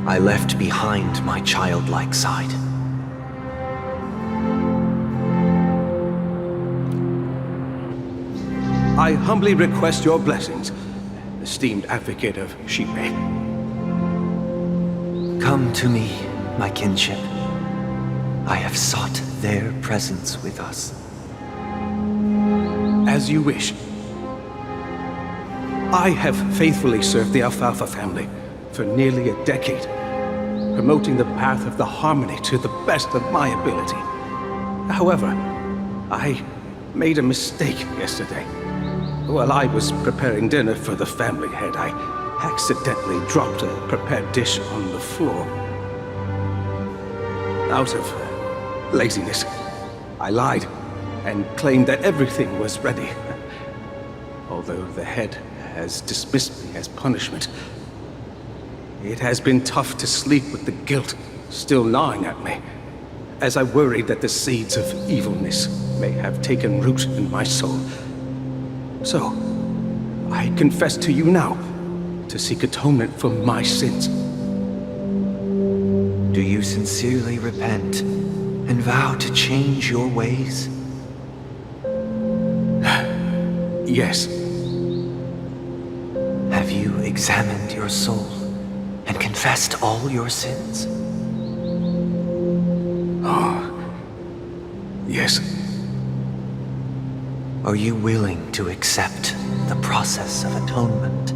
I left behind my childlike side. I humbly request your blessings, esteemed advocate of Shipe. Come to me, my kinship. I have sought their presence with us. As you wish. I have faithfully served the Alfalfa family for nearly a decade, promoting the path of the harmony to the best of my ability. However, I made a mistake yesterday. While I was preparing dinner for the family head, I accidentally dropped a prepared dish on the floor. Out of laziness, I lied and claimed that everything was ready. Although the head has dismissed me as punishment, it has been tough to sleep with the guilt still gnawing at me, as I worried that the seeds of evilness may have taken root in my soul. So, I confess to you now to seek atonement for my sins. Do you sincerely repent and vow to change your ways? Yes. Have you examined your soul and confessed all your sins? Oh, yes. Are you willing to accept the process of atonement?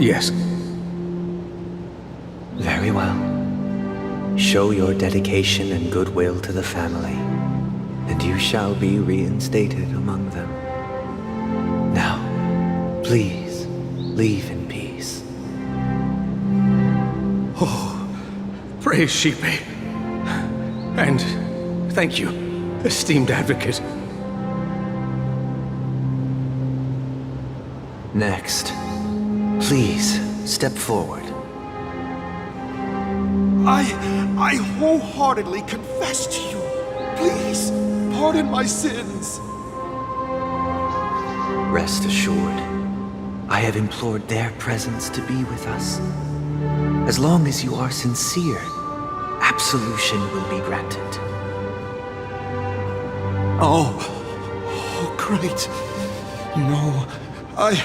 Yes. Very well. Show your dedication and goodwill to the family, and you shall be reinstated among them. Now, please, leave in peace. Oh, praise Shipe. And thank you, esteemed advocate. Next, please step forward. I wholeheartedly confess to you. Please, pardon my sins. Rest assured, I have implored their presence to be with us. As long as you are sincere, absolution will be granted. Oh, great. You know, I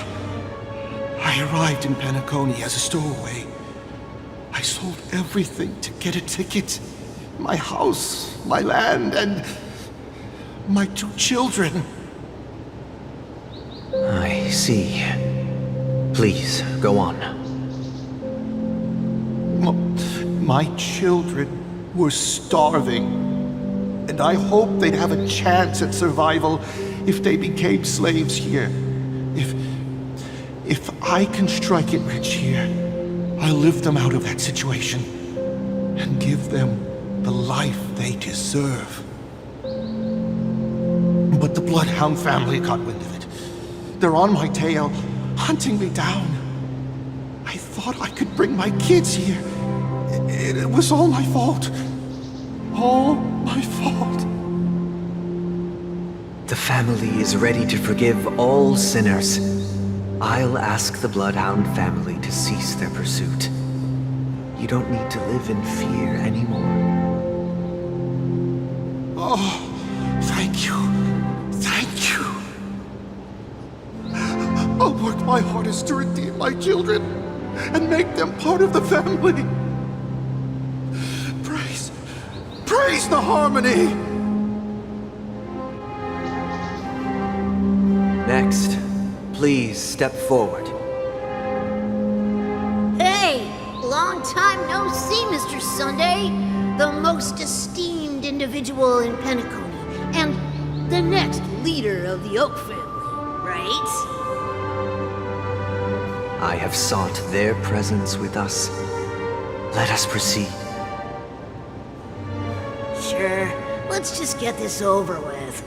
arrived in Penacony as a stowaway. I sold everything to get a ticket. My house, my land, and my 2 children. I see. Please, go on. My children were starving, and I hoped they'd have a chance at survival if they became slaves here. If I can strike it rich here, I'll lift them out of that situation and give them the life they deserve. But the Bloodhound family got wind of it. They're on my tail, hunting me down. I thought I could bring my kids here. It was all my fault. All my fault. The family is ready to forgive all sinners. I'll ask the Bloodhound family to cease their pursuit. You don't need to live in fear anymore. Oh, thank you. Thank you. I'll work my hardest to redeem my children and make them part of the family. Praise the harmony! Next, please step forward. Hey! Long time no see, Mr. Sunday. The most esteemed individual in Penacony, and the next leader of the Oak family, right? I have sought their presence with us. Let us proceed. Sure, let's just get this over with.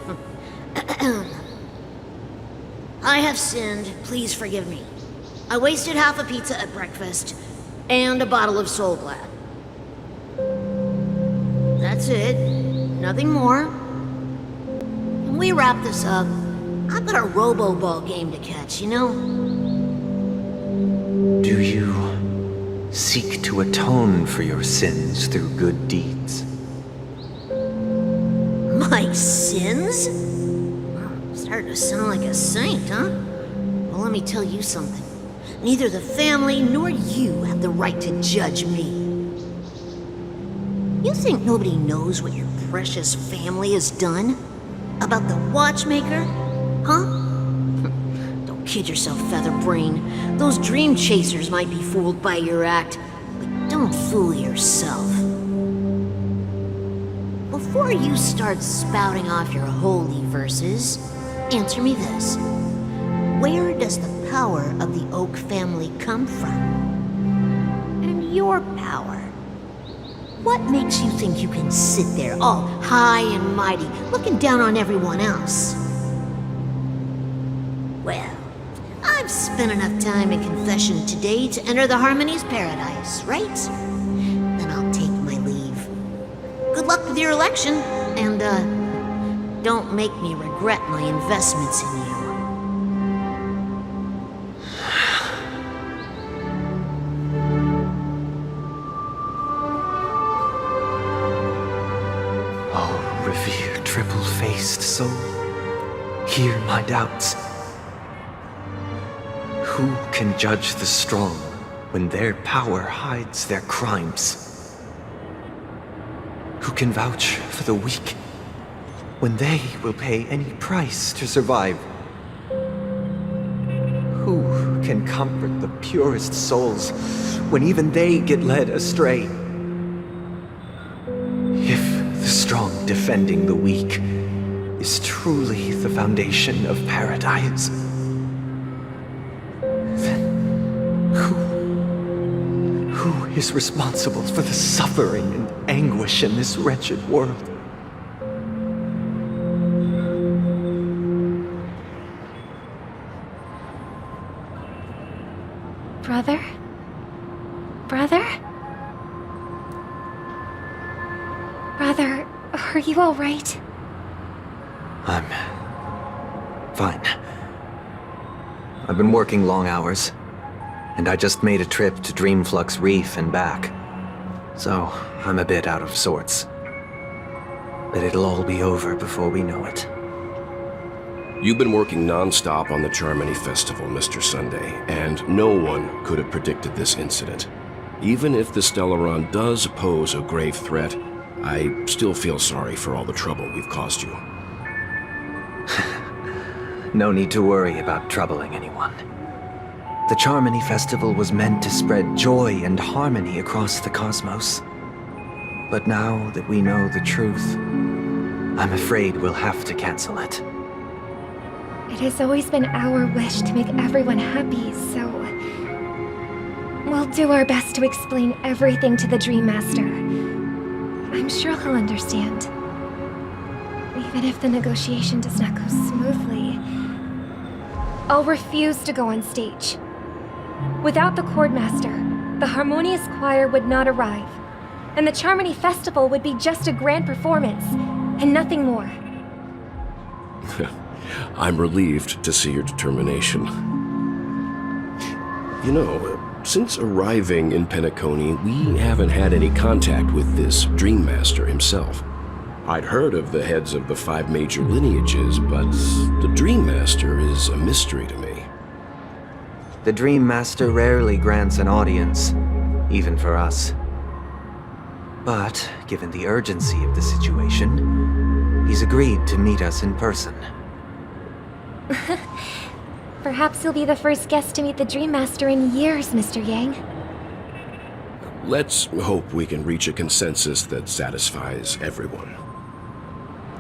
I have sinned, please forgive me. I wasted half a pizza at breakfast, and a bottle of Soul Glad. That's it, nothing more. When we wrap this up, I've got a robo-ball game to catch, you know? Do you seek to atone for your sins through good deeds? My sins? Starting to sound like a saint, huh? Well, let me tell you something. Neither the family nor you have the right to judge me. You think nobody knows what your precious family has done? About the watchmaker? Huh? Don't kid yourself, Featherbrain. Those dream chasers might be fooled by your act, but don't fool yourself. Before you start spouting off your holy verses, answer me this. Where does the power of the Oak family come from? And your power? What makes you think you can sit there all high and mighty, looking down on everyone else? Well, I've spent enough time in confession today to enter the Harmony's paradise, right? Then I'll take my leave. Good luck with your election, and, don't make me regret my investments in you. Oh, revered triple-faced soul, hear my doubts. Who can judge the strong when their power hides their crimes? Who can vouch for the weak when they will pay any price to survive? Who can comfort the purest souls when even they get led astray? If the strong defending the weak is truly the foundation of paradise, then who is responsible for the suffering and anguish in this wretched world? Brother? Brother? Brother, are you all right? I'm fine. I've been working long hours, and I just made a trip to Dreamflux Reef and back. So, I'm a bit out of sorts. But it'll all be over before we know it. You've been working non-stop on the Charmony Festival, Mr. Sunday, and no one could have predicted this incident. Even if the Stellaron does pose a grave threat, I still feel sorry for all the trouble we've caused you. No need to worry about troubling anyone. The Charmony Festival was meant to spread joy and harmony across the cosmos. But now that we know the truth, I'm afraid we'll have to cancel it. It has always been our wish to make everyone happy, so... we'll do our best to explain everything to the Dream Master. I'm sure he'll understand. Even if the negotiation does not go smoothly, I'll refuse to go on stage. Without the Chordmaster, the Harmonious Choir would not arrive, and the Charmony Festival would be just a grand performance, and nothing more. I'm relieved to see your determination. You know, since arriving in Penacony, we haven't had any contact with this Dream Master himself. I'd heard of the heads of the 5 major lineages, but the Dream Master is a mystery to me. The Dream Master rarely grants an audience, even for us. But, given the urgency of the situation, he's agreed to meet us in person. Perhaps you'll be the first guest to meet the Dream Master in years, Mr. Yang. Let's hope we can reach a consensus that satisfies everyone.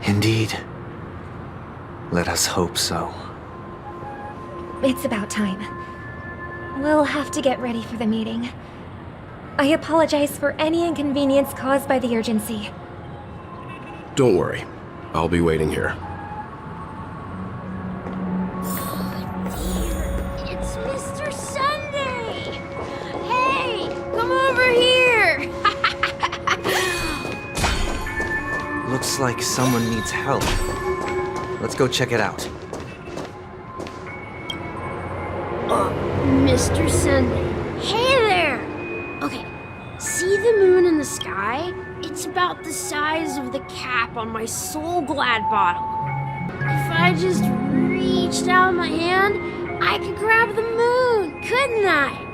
Indeed. Let us hope so. It's about time. We'll have to get ready for the meeting. I apologize for any inconvenience caused by the urgency. Don't worry. I'll be waiting here. It's Mr. Sunday! Hey, come over here! Looks like someone needs help. Let's go check it out. Mr. Sunday. Hey there! Okay, see the moon in the sky? It's about the size of the cap on my Soul Glad bottle. If I just reached out my hand, I could grab the moon, couldn't I?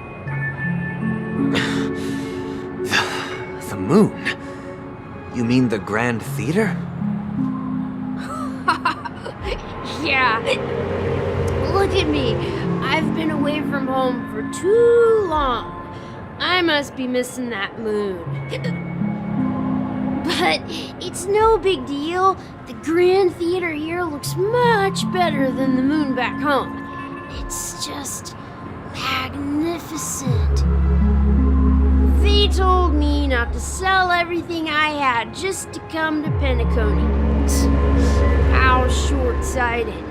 The moon? You mean the Grand Theater? Yeah. Look at me. I've been away from home for too long. I must be missing that moon. But it's no big deal. The Grand Theater here looks much better than the moon back home. It's just magnificent. They told me not to sell everything I had just to come to Penacony. How short-sighted.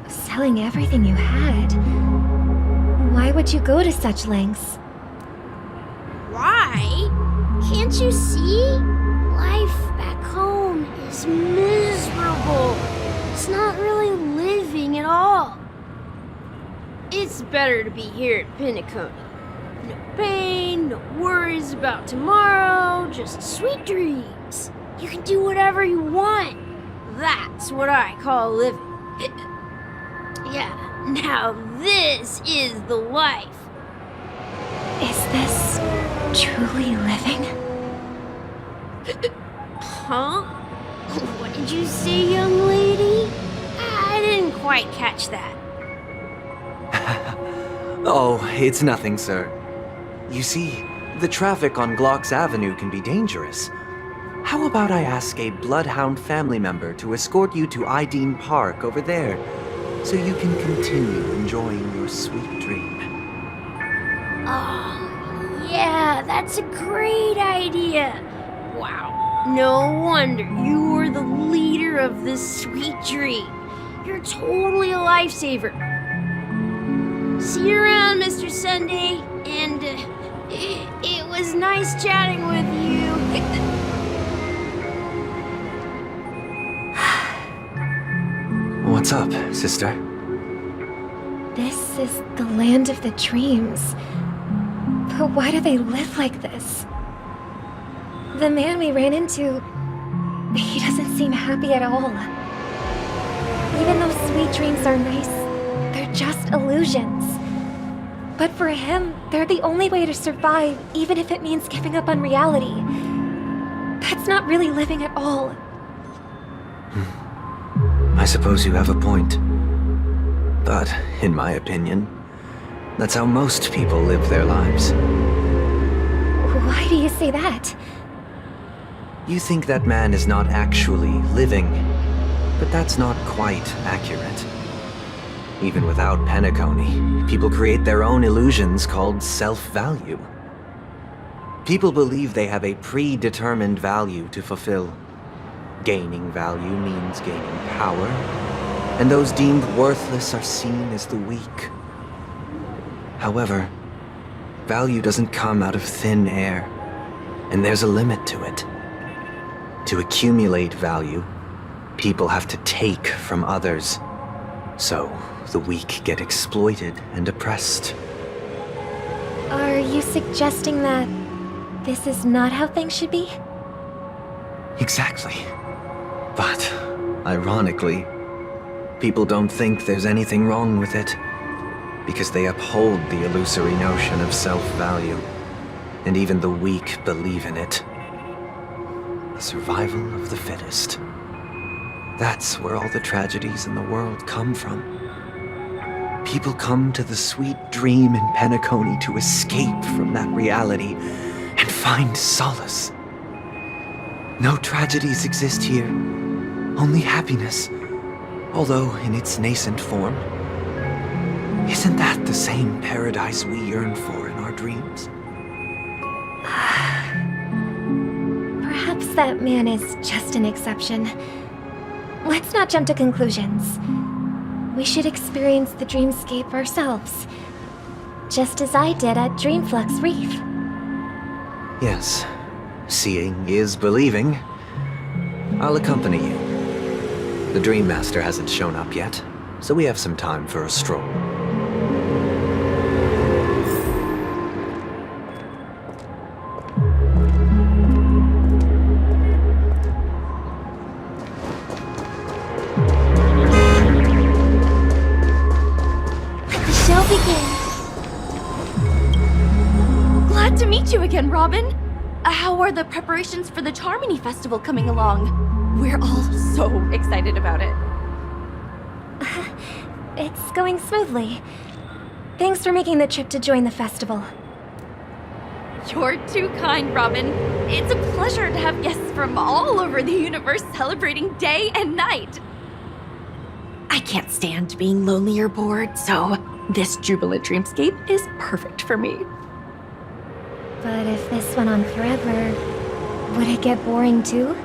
Selling everything you had? Why would you go to such lengths? Why? Can't you see? Life back home is miserable. It's not really living at all. It's better to be here at Penacony. No pain, no worries about tomorrow, just sweet dreams. You can do whatever you want. That's what I call living. Yeah, now this is the life. Is this truly living? Huh? What did you say, young lady? I didn't quite catch that. Oh, it's nothing, sir. You see, the traffic on Glock's Avenue can be dangerous. How about I ask a Bloodhound family member to escort you to Ideen Park over there, so you can continue enjoying your sweet dream? Oh, yeah, that's a great idea. Wow, no wonder you were the leader of this sweet dream. You're totally a lifesaver. See you around, Mr. Sunday, and it was nice chatting with you. What's up, sister? This is the land of the dreams. But why do they live like this? The man we ran into, he doesn't seem happy at all. Even though sweet dreams are nice, they're just illusions. But for him, they're the only way to survive, even if it means giving up on reality. That's not really living at all. I suppose you have a point. But, in my opinion, that's how most people live their lives. Why do you say that? You think that man is not actually living, but that's not quite accurate. Even without Penacony, people create their own illusions called self-value. People believe they have a predetermined value to fulfill. Gaining value means gaining power, and those deemed worthless are seen as the weak. However, value doesn't come out of thin air, and there's a limit to it. To accumulate value, people have to take from others. So, the weak get exploited and oppressed. Are you suggesting that this is not how things should be? Exactly. But, ironically, people don't think there's anything wrong with it, because they uphold the illusory notion of self-value, and even the weak believe in it. The survival of the fittest. That's where all the tragedies in the world come from. People come to the sweet dream in Penacony to escape from that reality and find solace. No tragedies exist here, only happiness, although in its nascent form. Isn't that the same paradise we yearn for in our dreams? Perhaps that man is just an exception. Let's not jump to conclusions. We should experience the dreamscape ourselves, just as I did at Dreamflux Reef. Yes, seeing is believing. I'll accompany you. The Dream Master hasn't shown up yet, so we have some time for a stroll. Glad to meet you again, Robin. How are the preparations for the Charmony Festival coming along? We're all so excited about it. It's going smoothly. Thanks for making the trip to join the festival. You're too kind, Robin. It's a pleasure to have guests from all over the universe celebrating day and night. I can't stand being lonely or bored, so this jubilant dreamscape is perfect for me. But if this went on forever, would it get boring too?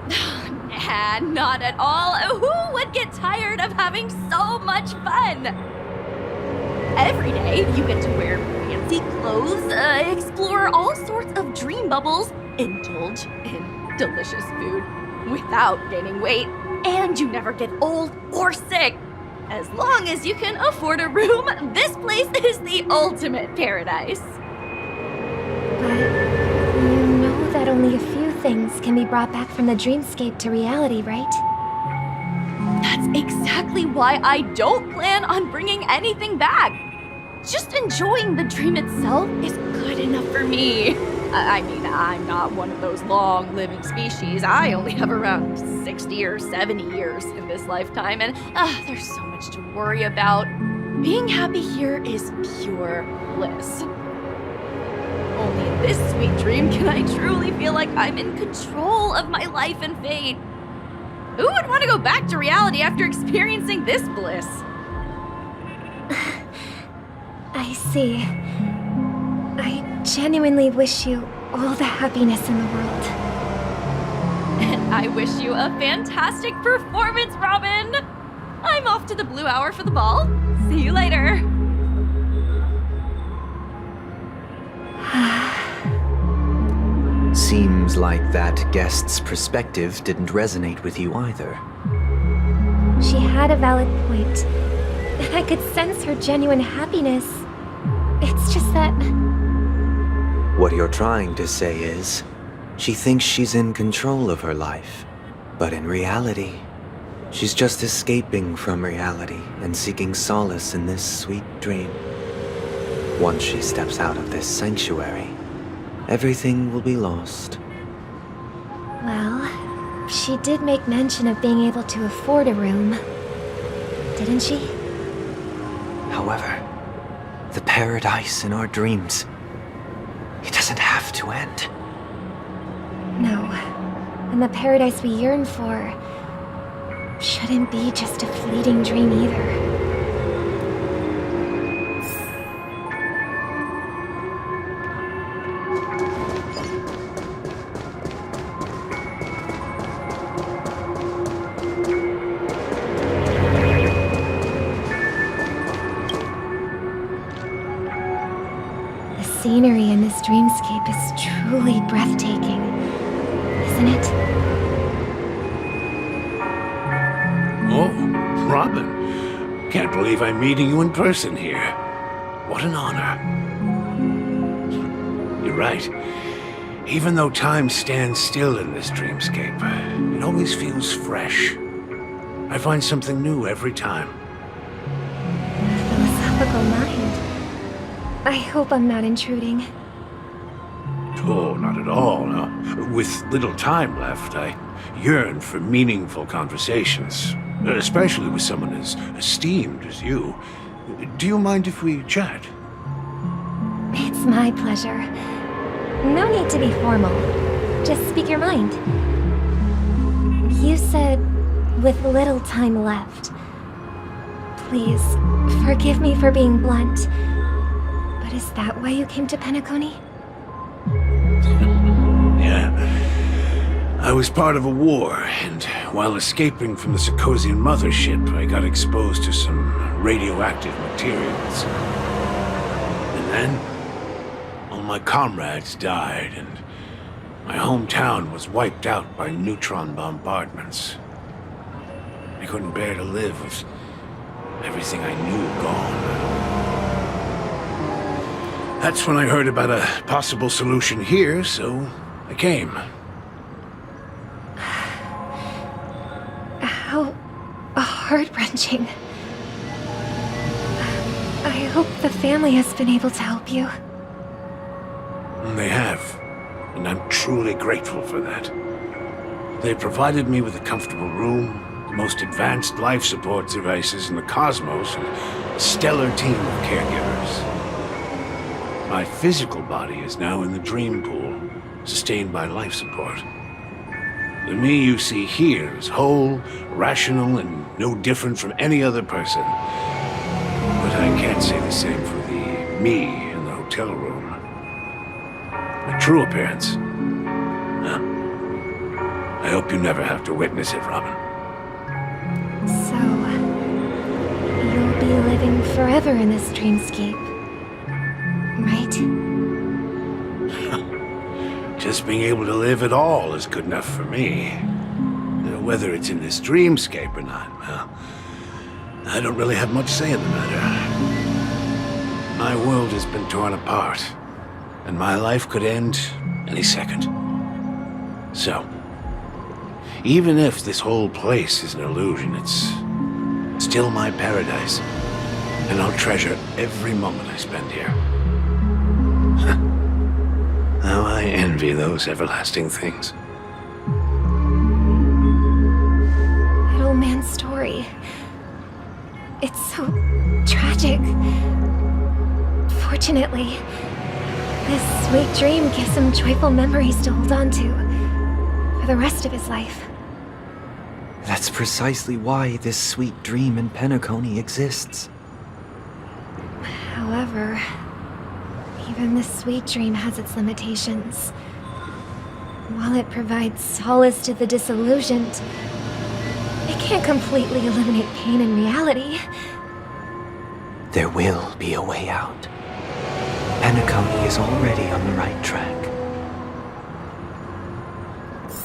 Nah, not at all. Who would get tired of having so much fun? Every day, you get to wear fancy clothes, explore all sorts of dream bubbles, indulge in delicious food without gaining weight, and you never get old or sick. As long as you can afford a room, this place is the ultimate paradise. But you know that only a few things can be brought back from the dreamscape to reality, right? That's exactly why I don't plan on bringing anything back. Just enjoying the dream itself is good enough for me. I mean, I'm not one of those long-living species. I only have around 60 or 70 years in this lifetime, and there's so much to worry about. Being happy here is pure bliss. Only in this sweet dream can I truly feel like I'm in control of my life and fate. Who would want to go back to reality after experiencing this bliss? I see. I genuinely wish you all the happiness in the world. And I wish you a fantastic performance, Robin! I'm off to the Blue Hour for the ball. See you later. Seems like that guest's perspective didn't resonate with you either. She had a valid point. I could sense her genuine happiness. It's just that... What you're trying to say is, she thinks she's in control of her life. But in reality, she's just escaping from reality and seeking solace in this sweet dream. Once she steps out of this sanctuary, everything will be lost. Well, she did make mention of being able to afford a room, didn't she? However, the paradise in our dreams, it doesn't have to end. No, and the paradise we yearn for shouldn't be just a fleeting dream either. The scenery in this dreamscape is truly breathtaking, isn't it? Oh, Robin. Can't believe I'm meeting you in person here. What an honor. You're right. Even though time stands still in this dreamscape, it always feels fresh. I find something new every time. Philosophical mind. I hope I'm not intruding. Oh, not at all. No. With little time left, I yearn for meaningful conversations, especially with someone as esteemed as you. Do you mind if we chat? It's my pleasure. No need to be formal. Just speak your mind. You said, with little time left. Please, forgive me for being blunt. But is that why you came to Penacony? Yeah. I was part of a war, and while escaping from the Sarkosian mothership, I got exposed to some radioactive materials. And then, all my comrades died, and my hometown was wiped out by neutron bombardments. I couldn't bear to live with everything I knew gone. That's when I heard about a possible solution here, so I came. How heart-wrenching. I hope the family has been able to help you. They have, and I'm truly grateful for that. They provided me with a comfortable room, the most advanced life support devices in the cosmos, and a stellar team of caregivers. My physical body is now in the dream pool, sustained by life support. The me you see here is whole, rational, and no different from any other person. But I can't say the same for the me in the hotel room. My true appearance? Huh. I hope you never have to witness it, Robin. So, you'll be living forever in this dreamscape, right? Just being able to live at all is good enough for me. Whether it's in this dreamscape or not, well, I don't really have much say in the matter. My world has been torn apart, and my life could end any second. So, even if this whole place is an illusion, it's still my paradise, and I'll treasure every moment I spend here. How I envy those everlasting things. That old man's story. It's so tragic. Fortunately, this sweet dream gives him joyful memories to hold on to for the rest of his life. That's precisely why this sweet dream in Penacony exists. However, even this sweet dream has its limitations. While it provides solace to the disillusioned, it can't completely eliminate pain in reality. There will be a way out. Penacony is already on the right track.